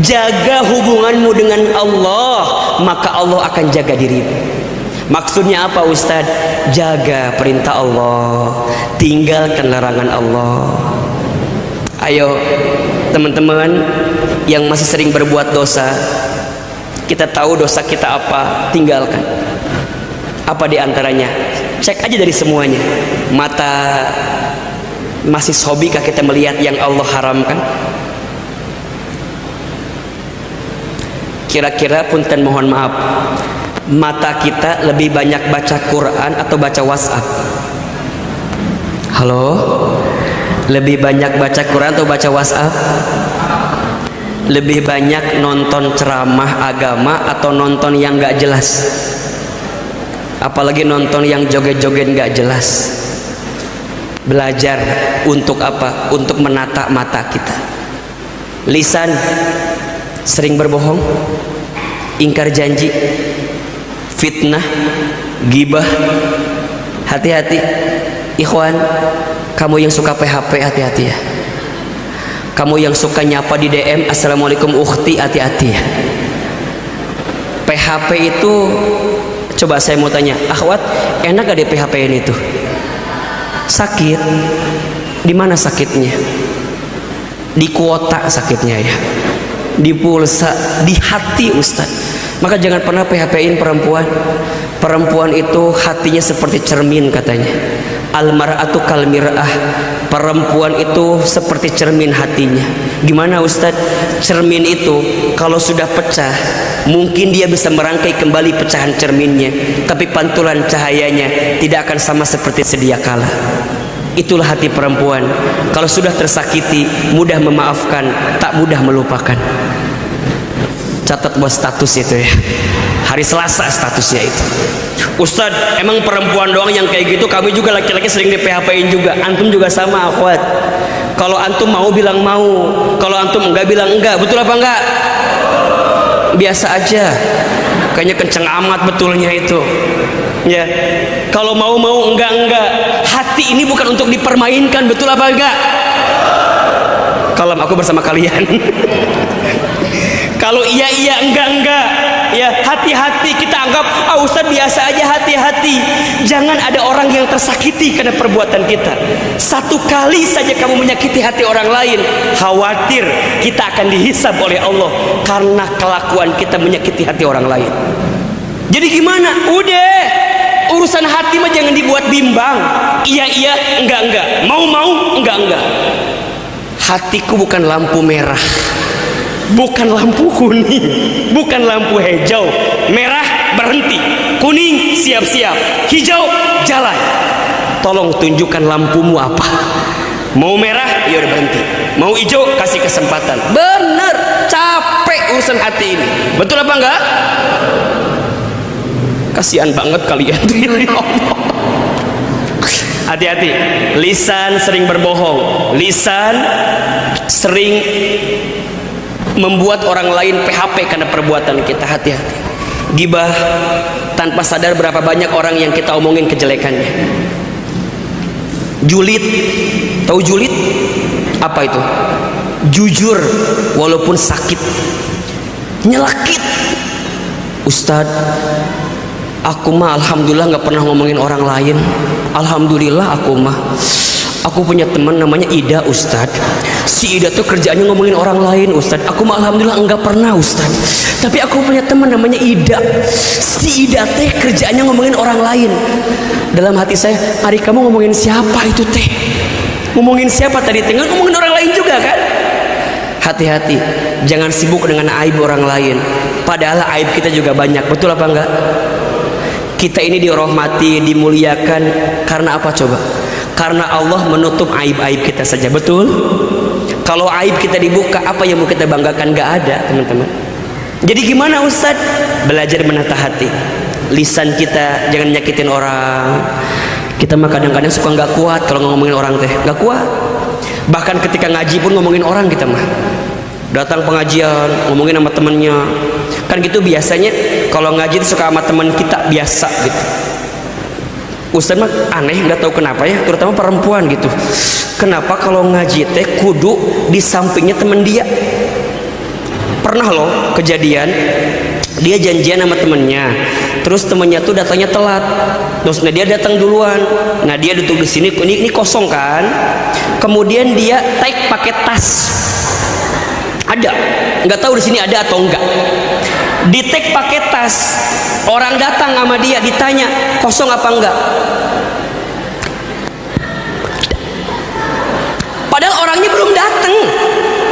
[SPEAKER 1] Jaga hubunganmu dengan Allah, maka Allah akan jaga dirimu. Maksudnya apa Ustaz? Jaga perintah Allah, tinggalkan larangan Allah. Ayo teman-teman yang masih sering berbuat dosa, kita tahu dosa kita apa, tinggalkan. Apa diantaranya? Cek aja dari semuanya. Mata, masih hobikah kita melihat yang Allah haramkan? Kira-kira punten mohon maaf, mata kita lebih banyak baca Quran atau baca WhatsApp? Halo, lebih banyak baca Quran atau baca WhatsApp? Lebih banyak nonton ceramah agama atau nonton yang gak jelas? Apalagi nonton yang joget-joget gak jelas. Belajar untuk apa? Untuk menata mata kita. Lisan sering berbohong, ingkar janji, fitnah, gibah. Hati-hati ikhwan, kamu yang suka PHP hati-hati ya. Kamu yang suka nyapa di DM assalamualaikum ukhti, hati-hati ya. PHP itu, coba saya mau tanya, akhwat enak gak di PHP-in itu? Sakit. Di mana sakitnya? Di kuota sakitnya ya, di pulsa, di hati Ustaz. Maka jangan pernah PHP-in perempuan. Perempuan itu hatinya seperti cermin katanya. Al-mar'atu kal mir'ah. Perempuan itu seperti cermin hatinya. Gimana Ustaz? Cermin itu kalau sudah pecah, mungkin dia bisa merangkai kembali pecahan cerminnya, tapi pantulan cahayanya tidak akan sama seperti sedia kala. Itulah hati perempuan. Kalau sudah tersakiti, mudah memaafkan, tak mudah melupakan. Catat buat status itu ya. Hari Selasa statusnya itu. Ustadz, emang perempuan doang yang kayak gitu? Kami juga laki-laki sering di PHP-in juga. Antum juga sama akhwat. Kalau antum mau bilang mau, kalau antum enggak bilang enggak. Betul apa enggak? Biasa aja. Kayaknya kenceng amat betulnya itu. Ya. Kalau mau enggak. Hati ini bukan untuk dipermainkan, betul apa enggak? Kalau aku bersama kalian. Kalau iya enggak. Ya, hati-hati. Kita anggap Ustaz biasa aja, hati-hati. Jangan ada orang yang tersakiti karena perbuatan kita. Satu kali saja kamu menyakiti hati orang lain, khawatir kita akan dihisab oleh Allah karena kelakuan kita menyakiti hati orang lain. Jadi gimana? Udah, urusan hati mah jangan dibuat bimbang. Iya, enggak. Mau, enggak. Hatiku bukan lampu merah, bukan lampu kuning, bukan lampu hijau. Merah berhenti, kuning siap-siap, hijau jalan. Tolong tunjukkan lampumu apa. Mau merah, ya udah berhenti. Mau hijau, kasih kesempatan. Bener, capek urusan hati ini. Betul apa enggak? Kasihan banget kalian tuh ya Allah. Hati-hati. Lisan sering berbohong, lisan sering membuat orang lain PHP karena perbuatan kita. Hati-hati. Gibah, tanpa sadar berapa banyak orang yang kita omongin kejelekannya. Julid, tahu julid? Apa itu? Jujur walaupun sakit. Nyelakit. Ustadz, aku mah alhamdulillah nggak pernah ngomongin orang lain. Alhamdulillah aku punya teman namanya Ida Ustadz. Si Ida tuh kerjaannya ngomongin orang lain Ustadz. Aku mah alhamdulillah enggak pernah Ustadz. Tapi aku punya teman namanya Ida. Si Ida teh kerjaannya ngomongin orang lain. Dalam hati saya, hari kamu ngomongin siapa itu teh? Ngomongin siapa tadi? Tinggal ngomongin orang lain juga kan? Hati-hati, jangan sibuk dengan aib orang lain. Padahal aib kita juga banyak. Betul apa enggak? Kita ini dirahmati, dimuliakan karena apa coba? Karena Allah menutup aib-aib kita saja. Betul? Kalau aib kita dibuka, apa yang mau kita banggakan? Gak ada, teman-teman. Jadi gimana Ustaz? Belajar menata hati. Lisan kita jangan nyakitin orang. Kita mah kadang-kadang suka gak kuat kalau ngomongin orang teh. Gak kuat. Bahkan ketika ngaji pun ngomongin orang kita mah. Datang pengajian, ngomongin sama temennya. Kan gitu biasanya kalau ngaji itu suka sama teman kita biasa gitu. Ustaz mah aneh, nggak tahu kenapa ya, terutama perempuan gitu. Kenapa kalau ngaji teh kudu di sampingnya temen dia? Pernah loh kejadian, dia janjian sama temennya, terus temennya tuh datangnya telat, terus dia datang duluan. Nah dia duduk di sini, ini kosong kan? Kemudian dia take pakai tas. Ada, nggak tahu di sini ada atau enggak. Di take pakai tas. Orang datang sama dia ditanya kosong apa enggak. Padahal orangnya belum datang.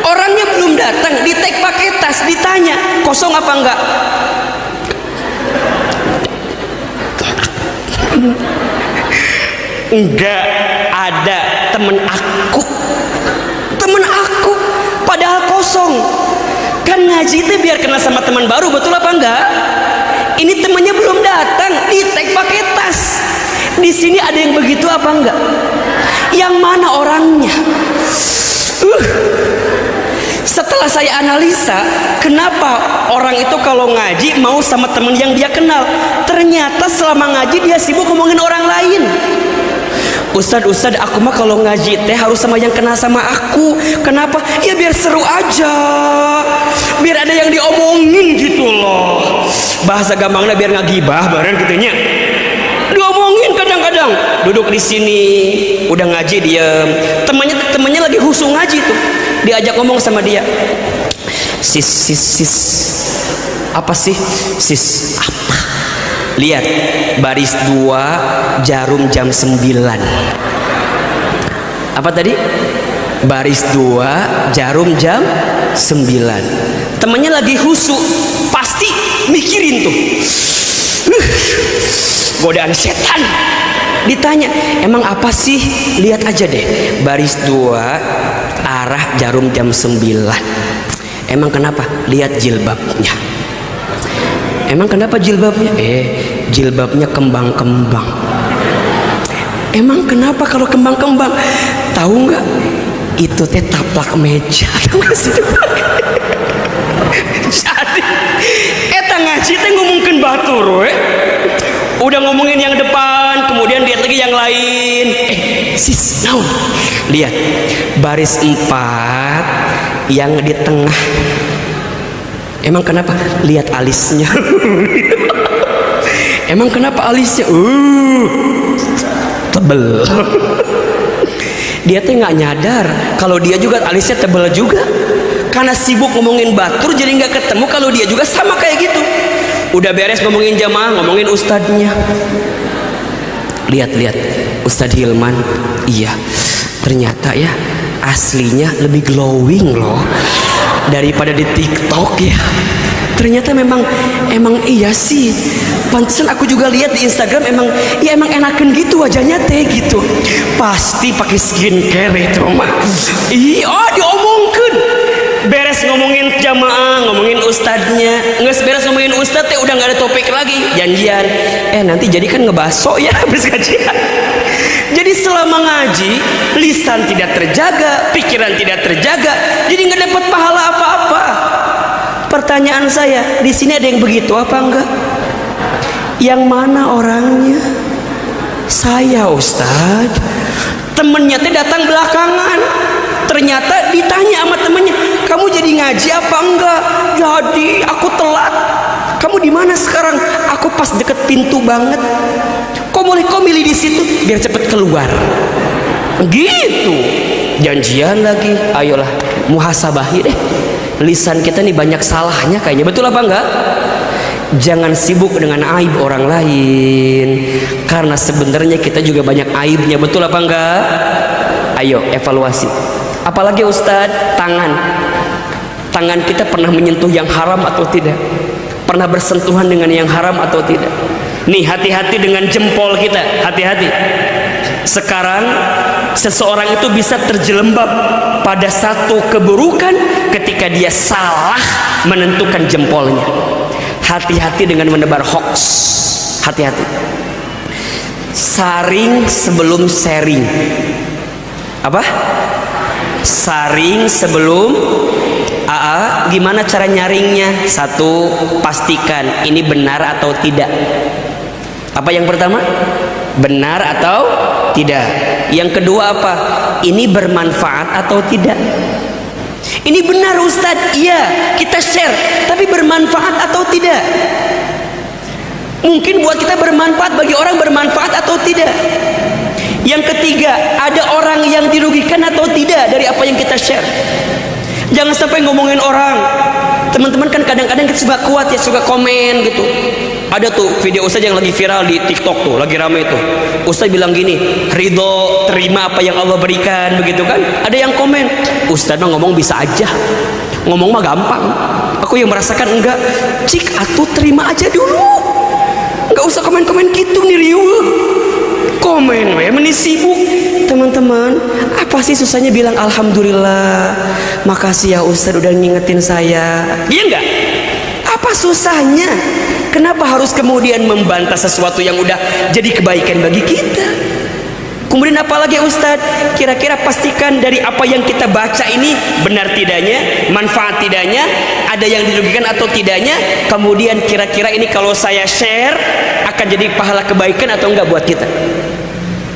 [SPEAKER 1] Orangnya belum datang. Di take pakai tas ditanya kosong apa enggak. Enggak ada temen aku. Temen aku padahal kosong. Kan ngaji itu biar kenal sama teman baru, betul apa enggak? Ini temennya belum datang, di tag pakai tas. Di sini ada yang begitu apa enggak? Yang mana orangnya? Setelah saya analisa, kenapa orang itu kalau ngaji mau sama temen yang dia kenal? Ternyata selama ngaji dia sibuk ngomongin orang lain. Ustad, aku mah kalau ngaji teh harus sama yang kenal sama aku. Kenapa? Ya biar seru aja, biar ada yang diomongin gitu loh. Bahasa gampangnya biar ngagibah bareng gitunya. Diomongin kadang-kadang. Duduk di sini, udah ngaji diem. Temennya lagi husu ngaji tuh. Diajak ngomong sama dia. Sis. Apa sih? Sis apa? Lihat, baris 2 jarum jam 9. Apa tadi? Baris 2 jarum jam 9. Temannya lagi husu, pasti mikirin tuh. Godaan setan. Ditanya, emang apa sih? Lihat aja deh, baris 2 arah jarum jam 9. Emang kenapa? Lihat jilbabnya. Emang kenapa jilbabnya? Jilbabnya kembang-kembang. Emang kenapa kalau kembang-kembang? Tahu nggak? Itu teh taplak meja. Jadi, eta ngaji teh ngomongin batur, udah ngomongin yang depan, kemudian lihat lagi yang lain. Sis, naon? Lihat, baris 4 yang di tengah. Emang kenapa? Lihat alisnya. Emang kenapa alisnya? Tebel. Dia tuh nggak nyadar kalau dia juga alisnya tebel juga. Karena sibuk ngomongin batur, jadi nggak ketemu kalau dia juga sama kayak gitu. Udah beres ngomongin jamaah, ngomongin ustadznya. Lihat Ustadz Hilman. Iya, ternyata ya aslinya lebih glowing loh daripada di TikTok ya. Ternyata memang iya sih. Pantesan aku juga lihat di Instagram emang enakan gitu wajahnya teh gitu. Pasti pakai skincare itu mah. Iya, diomongkan. Beres ngomongin jamaah, ngomongin ustadznya, nggak beres ngomongin ustadz teh udah nggak ada topik lagi, janjian. Nanti jadi kan ngebaso ya habis kajian. Jadi selama ngaji, lisan tidak terjaga, pikiran tidak terjaga, jadi nggak dapat pahala apa-apa. Pertanyaan saya, di sini ada yang begitu apa enggak? Yang mana orangnya? Saya, Ustaz. Temennya teh datang belakangan. Ternyata ditanya sama temennya, kamu jadi ngaji apa enggak? Jadi aku telat. Kamu di mana sekarang? Aku pas deket pintu banget. Kok milih di situ biar cepet keluar. Gitu. Janjian lagi. Ayolah, muhasabahi deh. Lisan kita nih banyak salahnya kayaknya. Betul apa enggak? Jangan sibuk dengan aib orang lain, karena sebenarnya kita juga banyak aibnya. Betul apa enggak? Ayo evaluasi. Apalagi Ustadz, tangan kita pernah menyentuh yang haram atau tidak? Pernah bersentuhan dengan yang haram atau tidak? Nih, hati-hati dengan jempol kita, hati-hati. Sekarang seseorang itu bisa terjelembab pada satu keburukan ketika dia salah menentukan jempolnya. Hati-hati dengan menebar hoax. Hati-hati. Saring sebelum sharing. Apa? Saring sebelum gimana cara nyaringnya? Satu, pastikan ini benar atau tidak. Apa yang pertama? Benar atau tidak. Yang kedua apa? Ini bermanfaat atau tidak. Ini benar Ustadz, iya kita share, tapi bermanfaat atau tidak? Mungkin buat kita bermanfaat, bagi orang bermanfaat atau tidak? Yang ketiga, ada orang yang dirugikan atau tidak dari apa yang kita share? Jangan sampai ngomongin orang. Teman-teman kan kadang-kadang kita suka kuat ya, suka komen gitu. Ada tuh video Ustaz yang lagi viral di TikTok tuh, lagi rame tuh. Ustaz bilang gini, ridho, terima apa yang Allah berikan, begitu kan? Ada yang komen, Ustaz mah ngomong bisa aja, ngomong mah gampang. Aku yang merasakan enggak, cik atuh terima aja dulu, nggak usah komen-komen gitu nih riuh. komen we meni sibuk. Teman-teman, apa sih susahnya bilang alhamdulillah, makasih ya Ustaz udah ngingetin saya. Iya enggak? Apa susahnya? Kenapa harus kemudian membantah sesuatu yang udah jadi kebaikan bagi kita? Kemudian apalagi Ustadz, kira-kira pastikan dari apa yang kita baca ini benar tidaknya, manfaat tidaknya, ada yang dirugikan atau tidaknya. Kemudian kira-kira ini kalau saya share akan jadi pahala kebaikan atau enggak buat kita.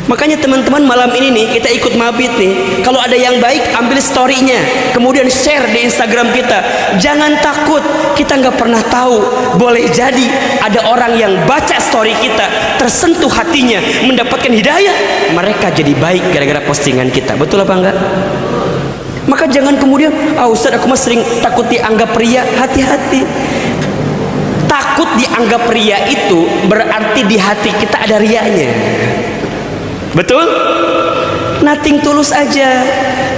[SPEAKER 1] Makanya teman-teman, malam ini nih kita ikut mabit nih, kalau ada yang baik ambil story-nya, kemudian share di Instagram kita. Jangan takut, kita nggak pernah tahu, boleh jadi ada orang yang baca story kita, tersentuh hatinya, mendapatkan hidayah, mereka jadi baik gara-gara postingan kita. Betul apa enggak? Maka jangan kemudian, Ustaz aku mah sering takut dianggap ria. Hati-hati. Takut dianggap ria itu berarti di hati kita ada rianya. Betul? Nothing tulus aja.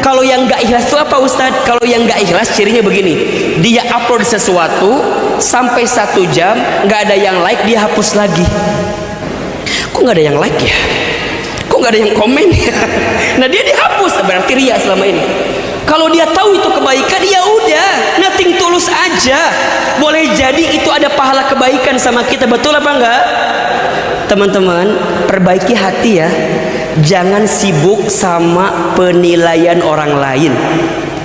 [SPEAKER 1] Kalau yang gak ikhlas itu apa Ustadz? Kalau yang gak ikhlas cirinya begini, dia upload sesuatu sampai 1 jam gak ada yang like, dia hapus lagi. Kok gak ada yang like ya? Kok gak ada yang komen ya? Nah dia dihapus, berarti ria selama ini. Kalau dia tahu itu kebaikan, ya udah, nothing tulus aja. Boleh jadi itu ada pahala kebaikan sama kita. Betul apa enggak? Teman-teman, perbaiki hati ya. Jangan sibuk sama penilaian orang lain.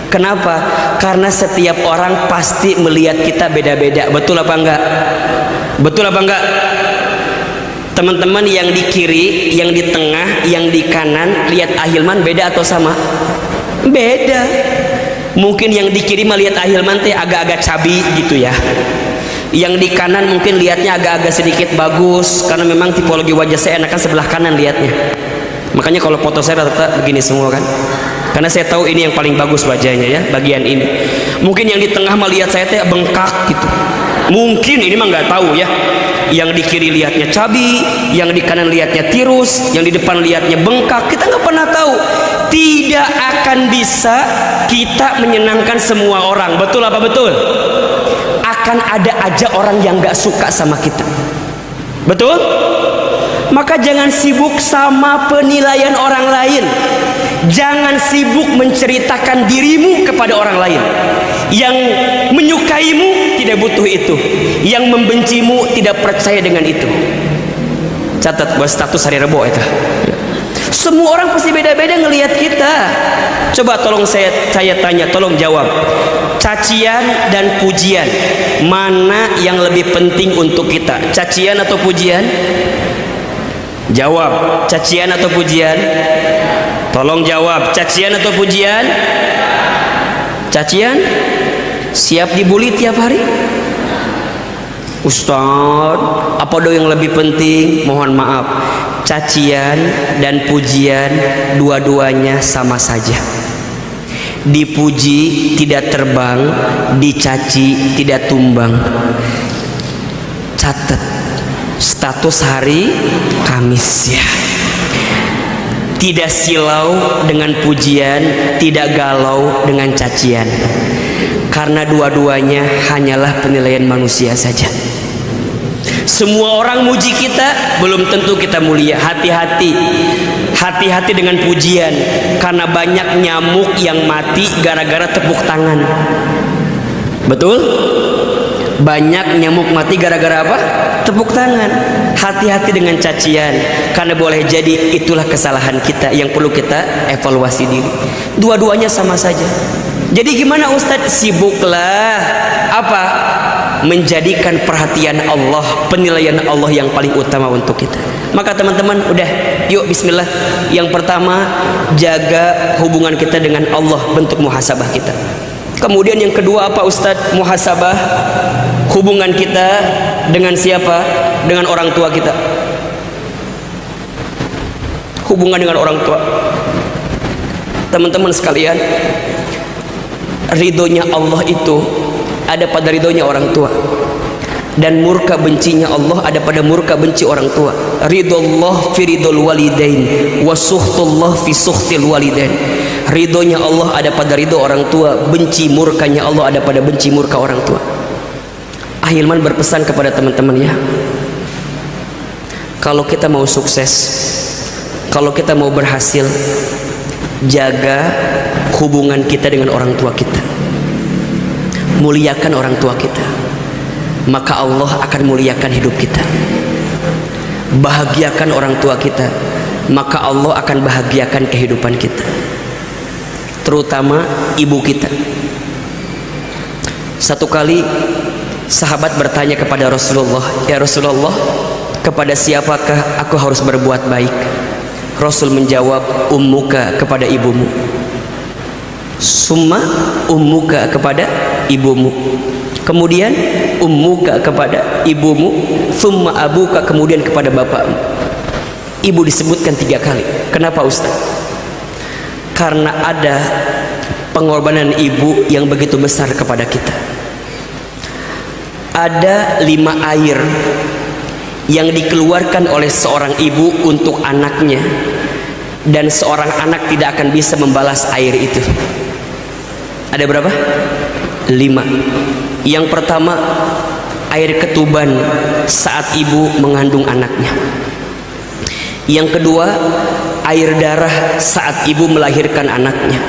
[SPEAKER 1] Kenapa? Karena setiap orang pasti melihat kita beda-beda. Betul apa enggak? Betul apa enggak? Teman-teman yang di kiri, yang di tengah, yang di kanan, lihat Ahilman beda atau sama? Beda. Mungkin yang di kiri melihat Ahilman teh agak-agak cabi gitu ya. Yang di kanan mungkin lihatnya agak-agak sedikit bagus, karena memang tipologi wajah saya enakan sebelah kanan lihatnya. Makanya kalau foto saya rata-rata begini semua kan, karena saya tahu ini yang paling bagus wajahnya ya, bagian ini. Mungkin yang di tengah melihat saya teh bengkak gitu, mungkin ini mah nggak tahu ya. Yang di kiri lihatnya cabi, yang di kanan lihatnya tirus, yang di depan lihatnya bengkak. Kita nggak pernah tahu. Tidak akan bisa kita menyenangkan semua orang. Betul apa betul? Akan ada aja orang yang gak suka sama kita. Betul? Maka jangan sibuk sama penilaian orang lain. Jangan sibuk menceritakan dirimu kepada orang lain. Yang menyukaimu tidak butuh itu, yang membencimu tidak percaya dengan itu. Catat buat status hari Rebo itu. Semua orang pasti beda-beda ngelihat kita. Coba tolong saya tanya, tolong jawab. Cacian dan pujian, mana yang lebih penting untuk kita? Cacian atau pujian? Jawab, cacian atau pujian? Tolong jawab, cacian atau pujian? Cacian? Siap dibully tiap hari? Ustaz, apa do yang lebih penting? Mohon maaf, cacian dan pujian dua-duanya sama saja. Dipuji tidak terbang, dicaci tidak tumbang. Catat status hari Kamis ya. Tidak silau dengan pujian, tidak galau dengan cacian. Karena dua-duanya hanyalah penilaian manusia saja. Semua orang muji kita, belum tentu kita mulia. Hati-hati. Hati-hati dengan pujian, karena banyak nyamuk yang mati gara-gara tepuk tangan. Betul? Banyak nyamuk mati gara-gara apa? Tepuk tangan. Hati-hati dengan cacian, karena boleh jadi itulah kesalahan kita yang perlu kita evaluasi diri. Dua-duanya sama saja. Jadi gimana Ustadz? Sibuklah apa? Menjadikan perhatian Allah, penilaian Allah yang paling utama untuk kita. Maka teman-teman, udah yuk bismillah. Yang pertama, jaga hubungan kita dengan Allah, bentuk muhasabah kita. Kemudian yang kedua apa Ustadz? Muhasabah hubungan kita dengan siapa? Dengan orang tua kita. Hubungan dengan orang tua. Teman-teman sekalian, ridhonya Allah itu ada pada ridhonya orang tua, dan murka bencinya Allah ada pada murka benci orang tua. Ridullah fi ridul walidain wa suhtullah fi suhtil walidain. Ridhonya Allah ada pada ridho orang tua, benci murkanya Allah ada pada benci murka orang tua. Ahilman berpesan kepada teman-teman ya, kalau kita mau sukses, kalau kita mau berhasil, jaga hubungan kita dengan orang tua kita, muliakan orang tua kita, maka Allah akan muliakan hidup kita. Bahagiakan orang tua kita, maka Allah akan bahagiakan kehidupan kita, terutama ibu kita. Satu kali sahabat bertanya kepada Rasulullah, "Ya Rasulullah, kepada siapakah aku harus berbuat baik?" Rasul menjawab, "Ummuka," kepada ibumu. Summa ummuka, kepada ibumu. Kemudian ummuka, kepada ibumu. Summa abuka, kemudian kepada bapakmu. Ibu disebutkan 3 kali. Kenapa Ustaz? Karena ada pengorbanan ibu yang begitu besar kepada kita. Ada 5 air yang dikeluarkan oleh seorang ibu untuk anaknya, dan seorang anak tidak akan bisa membalas air itu. Ada berapa? 5. Yang pertama, air ketuban saat ibu mengandung anaknya. Yang kedua, air darah saat ibu melahirkan anaknya.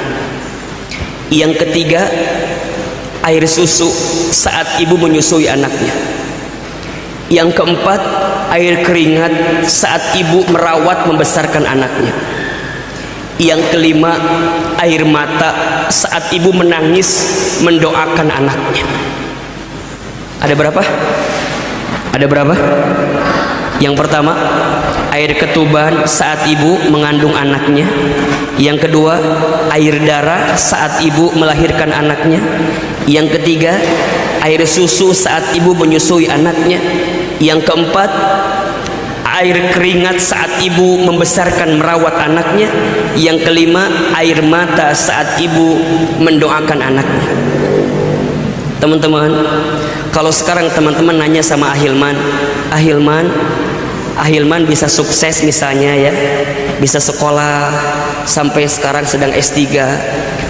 [SPEAKER 1] Yang ketiga, air susu saat ibu menyusui anaknya. Yang keempat, air keringat saat ibu merawat membesarkan anaknya. Yang kelima, air mata saat ibu menangis mendoakan anaknya. Ada berapa? Ada berapa? Yang pertama, air ketuban saat ibu mengandung anaknya. Yang kedua, air darah saat ibu melahirkan anaknya. Yang ketiga, air susu saat ibu menyusui anaknya. Yang keempat, air keringat saat ibu membesarkan merawat anaknya. Yang kelima, air mata saat ibu mendoakan anaknya. Teman-teman, kalau sekarang teman-teman nanya sama Ahilman bisa sukses misalnya ya, bisa sekolah sampai sekarang sedang S3,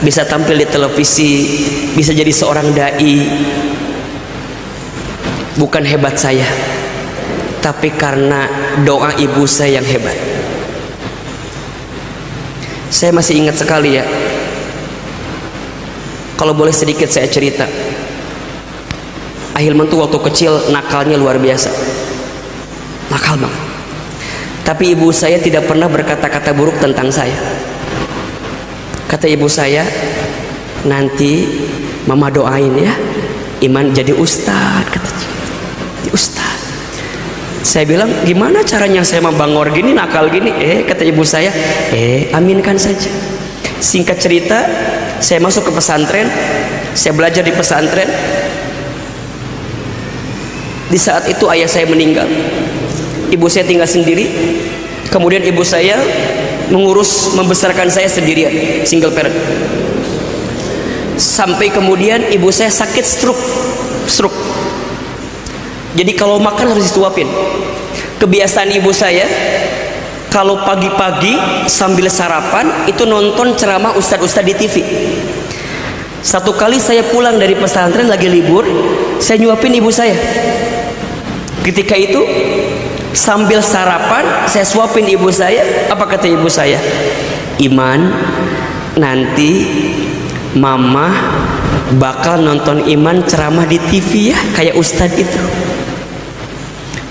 [SPEAKER 1] bisa tampil di televisi, bisa jadi seorang dai. Bukan hebat saya, tapi karena doa ibu saya yang hebat. Saya masih ingat sekali ya, kalau boleh sedikit saya cerita. Ahilman tuh waktu kecil nakalnya luar biasa, nakal banget. Tapi ibu saya tidak pernah berkata-kata buruk tentang saya. Kata ibu saya, "Nanti mama doain ya, Iman jadi ustad," katanya. Ustad. Saya bilang, "Gimana caranya saya mau bangor gini, nakal gini?" Kata ibu saya, aminkan saja. Singkat cerita, saya masuk ke pesantren, saya belajar di pesantren. Di saat itu ayah saya meninggal, ibu saya tinggal sendiri. Kemudian ibu saya mengurus membesarkan saya sendirian, single parent. Sampai kemudian ibu saya sakit stroke. Jadi kalau makan harus disuapin. Kebiasaan ibu saya, kalau pagi-pagi sambil sarapan itu nonton ceramah ustadz-ustadz di TV. Satu kali saya pulang dari pesantren lagi libur, saya nyuapin ibu saya. Ketika itu sambil sarapan saya suapin ibu saya. Apa kata ibu saya? "Iman, nanti mama bakal nonton Iman ceramah di TV ya, kayak ustadz itu."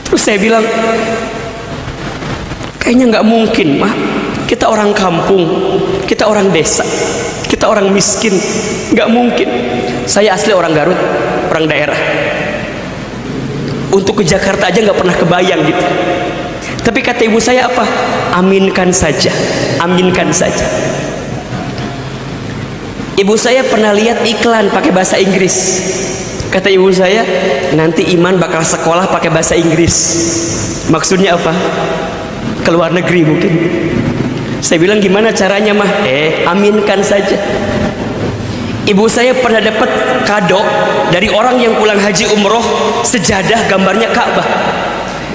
[SPEAKER 1] Terus saya bilang, "Kayaknya nggak mungkin, mah. Kita orang kampung, kita orang desa, kita orang miskin, nggak mungkin. Saya asli orang Garut, orang daerah. Untuk ke Jakarta aja nggak pernah kebayang gitu." Tapi kata ibu saya apa? "Aminkan saja, aminkan saja." Ibu saya pernah lihat iklan pakai bahasa Inggris. Kata ibu saya, "Nanti Iman bakal sekolah pakai bahasa Inggris." Maksudnya apa? Ke luar negeri mungkin. Saya bilang, "Gimana caranya mah?" Aminkan saja. Ibu saya pernah dapat kado dari orang yang pulang haji umroh, sejadah gambarnya Ka'bah.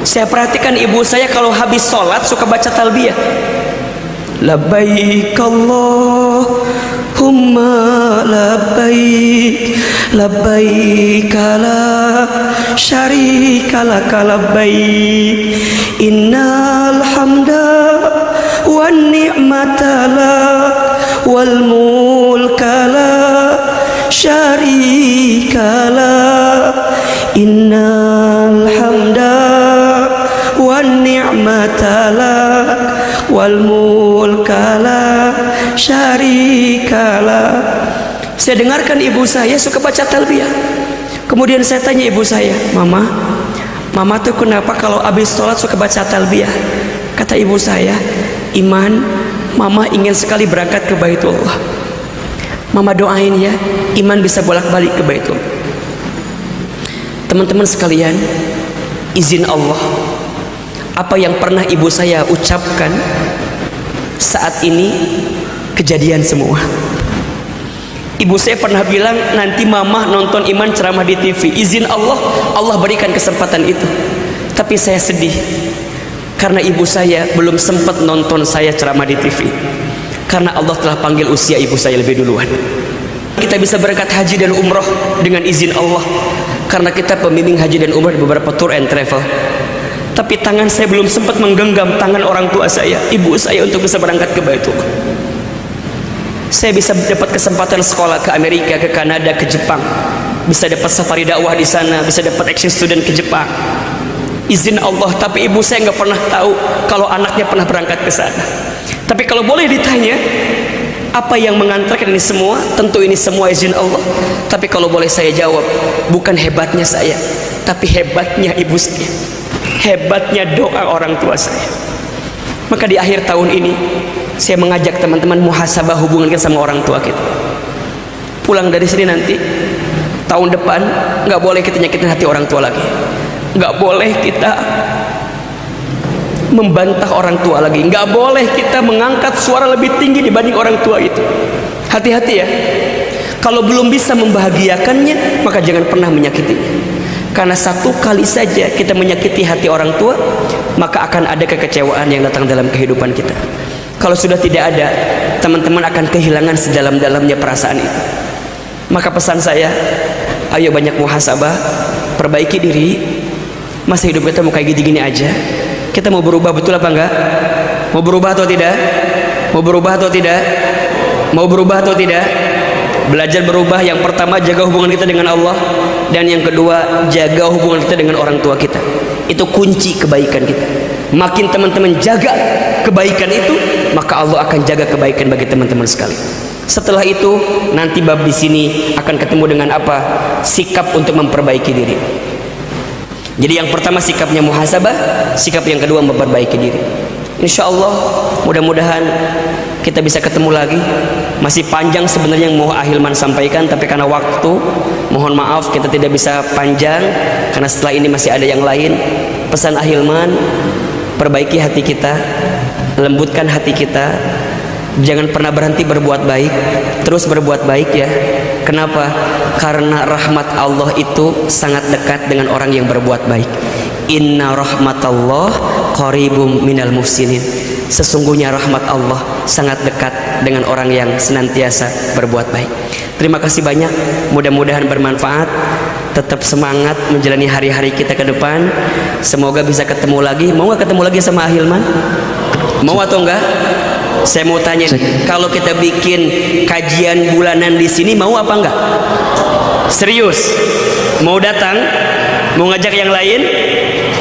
[SPEAKER 1] Saya perhatikan ibu saya kalau habis sholat suka baca talbiyah. "Labbaik Allahumma labbaik, labbaik la syarika laka labbaik, innal hamda wan ni'mata lak wal mulka la syarika lak innal hamda wan ni'mata lak wal mulka la syarika lak. Saya dengarkan ibu saya suka baca talbiyah. Kemudian saya tanya ibu saya, Mama tuh kenapa kalau habis sholat suka baca talbiyah? Kata ibu saya, Iman, Mama ingin sekali berangkat ke Baitullah. Mama doain ya, Iman bisa bolak-balik ke Baitullah. Teman-teman sekalian, izin Allah, apa yang pernah ibu saya ucapkan saat ini kejadian semua. Ibu saya pernah bilang, nanti Mama nonton Iman ceramah di TV. Izin Allah, Allah berikan kesempatan itu. Tapi saya sedih karena ibu saya belum sempat nonton saya ceramah di TV, karena Allah telah panggil usia ibu saya lebih duluan. Kita bisa berangkat haji dan umroh dengan izin Allah, karena kita pembimbing haji dan umroh di beberapa tour and travel. Tapi tangan saya belum sempat menggenggam tangan orang tua saya, ibu saya, untuk bisa berangkat ke Baitullah. Saya bisa dapat kesempatan sekolah ke Amerika, ke Kanada, ke Jepang, bisa dapat safari dakwah di sana, bisa dapat exchange student ke Jepang. Izin Allah. Tapi ibu saya nggak pernah tahu kalau anaknya pernah berangkat ke sana. Tapi kalau boleh ditanya, apa yang mengantarkan ini semua? Tentu ini semua izin Allah. Tapi kalau boleh saya jawab, bukan hebatnya saya, tapi hebatnya ibu saya, hebatnya doa orang tua saya. Maka di akhir tahun ini saya mengajak teman-teman muhasabah hubungan kita sama orang tua kita. Pulang dari sini nanti, tahun depan nggak boleh kita nyakitin hati orang tua lagi, nggak boleh kita membantah orang tua lagi, nggak boleh kita mengangkat suara lebih tinggi dibanding orang tua itu. Hati-hati ya, kalau belum bisa membahagiakannya maka jangan pernah menyakitinya. Karena satu kali saja kita menyakiti hati orang tua, maka akan ada kekecewaan yang datang dalam kehidupan kita. Kalau sudah tidak ada, teman-teman akan kehilangan sedalam-dalamnya perasaan itu. Maka pesan saya, ayo banyak muhasabah, perbaiki diri. Masa hidup kita mau kayak gini-gini aja? Kita mau berubah betul apa enggak? Mau berubah atau tidak? Mau berubah atau tidak? Mau berubah atau tidak? Belajar berubah. Yang pertama, jaga hubungan kita dengan Allah, dan yang kedua, jaga hubungan kita dengan orang tua kita. Itu kunci kebaikan kita. Makin teman-teman jaga kebaikan itu, maka Allah akan jaga kebaikan bagi teman-teman sekali. Setelah itu nanti bab di sini akan ketemu dengan apa? Sikap untuk memperbaiki diri. Jadi yang pertama sikapnya muhasabah, sikap yang kedua memperbaiki diri. Insya Allah mudah-mudahan kita bisa ketemu lagi. Masih panjang sebenarnya yang mau Ahilman sampaikan, tapi karena waktu mohon maaf kita tidak bisa panjang, karena setelah ini masih ada yang lain. Pesan Ahilman, perbaiki hati kita, lembutkan hati kita, jangan pernah berhenti berbuat baik, terus berbuat baik ya. Kenapa? Karena rahmat Allah itu sangat dekat dengan orang yang berbuat baik. Inna rahmatallah qaribum minal muhsinin. Sesungguhnya rahmat Allah sangat dekat dengan orang yang senantiasa berbuat baik. Terima kasih banyak, mudah-mudahan bermanfaat. Tetap semangat menjalani hari-hari kita ke depan. Semoga bisa ketemu lagi. Mau gak ketemu lagi sama Ahilman? Mau atau enggak? Saya mau tanya, kalau kita bikin kajian bulanan di sini, mau apa enggak? Serius? Mau datang? Mau ngajak yang lain?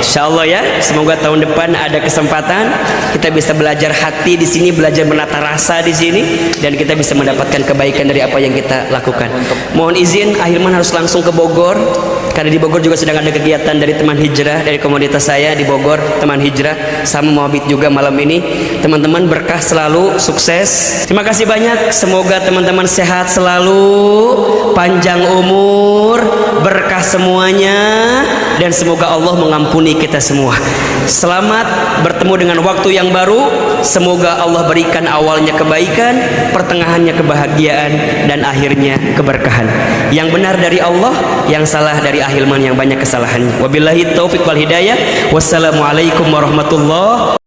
[SPEAKER 1] Insya Allah ya, semoga tahun depan ada kesempatan kita bisa belajar hati di sini, belajar menata rasa di sini, dan kita bisa mendapatkan kebaikan dari apa yang kita lakukan. Mohon izin, Ahilman harus langsung ke Bogor, karena di Bogor juga sedang ada kegiatan dari teman hijrah, dari komunitas saya di Bogor, teman hijrah sama Muhabit juga malam ini. Teman-teman berkah selalu, sukses. Terima kasih banyak. Semoga teman-teman sehat selalu, panjang umur, berkah semuanya, dan semoga Allah mengampuni kita semua. Selamat bertemu dengan waktu yang baru. Semoga Allah berikan awalnya kebaikan, pertengahannya kebahagiaan, dan akhirnya keberkahan. Yang benar dari Allah, yang salah dari Ahilman yang banyak kesalahannya. Wabillahi taufiq wal hidayah. Wassalamualaikum warahmatullahi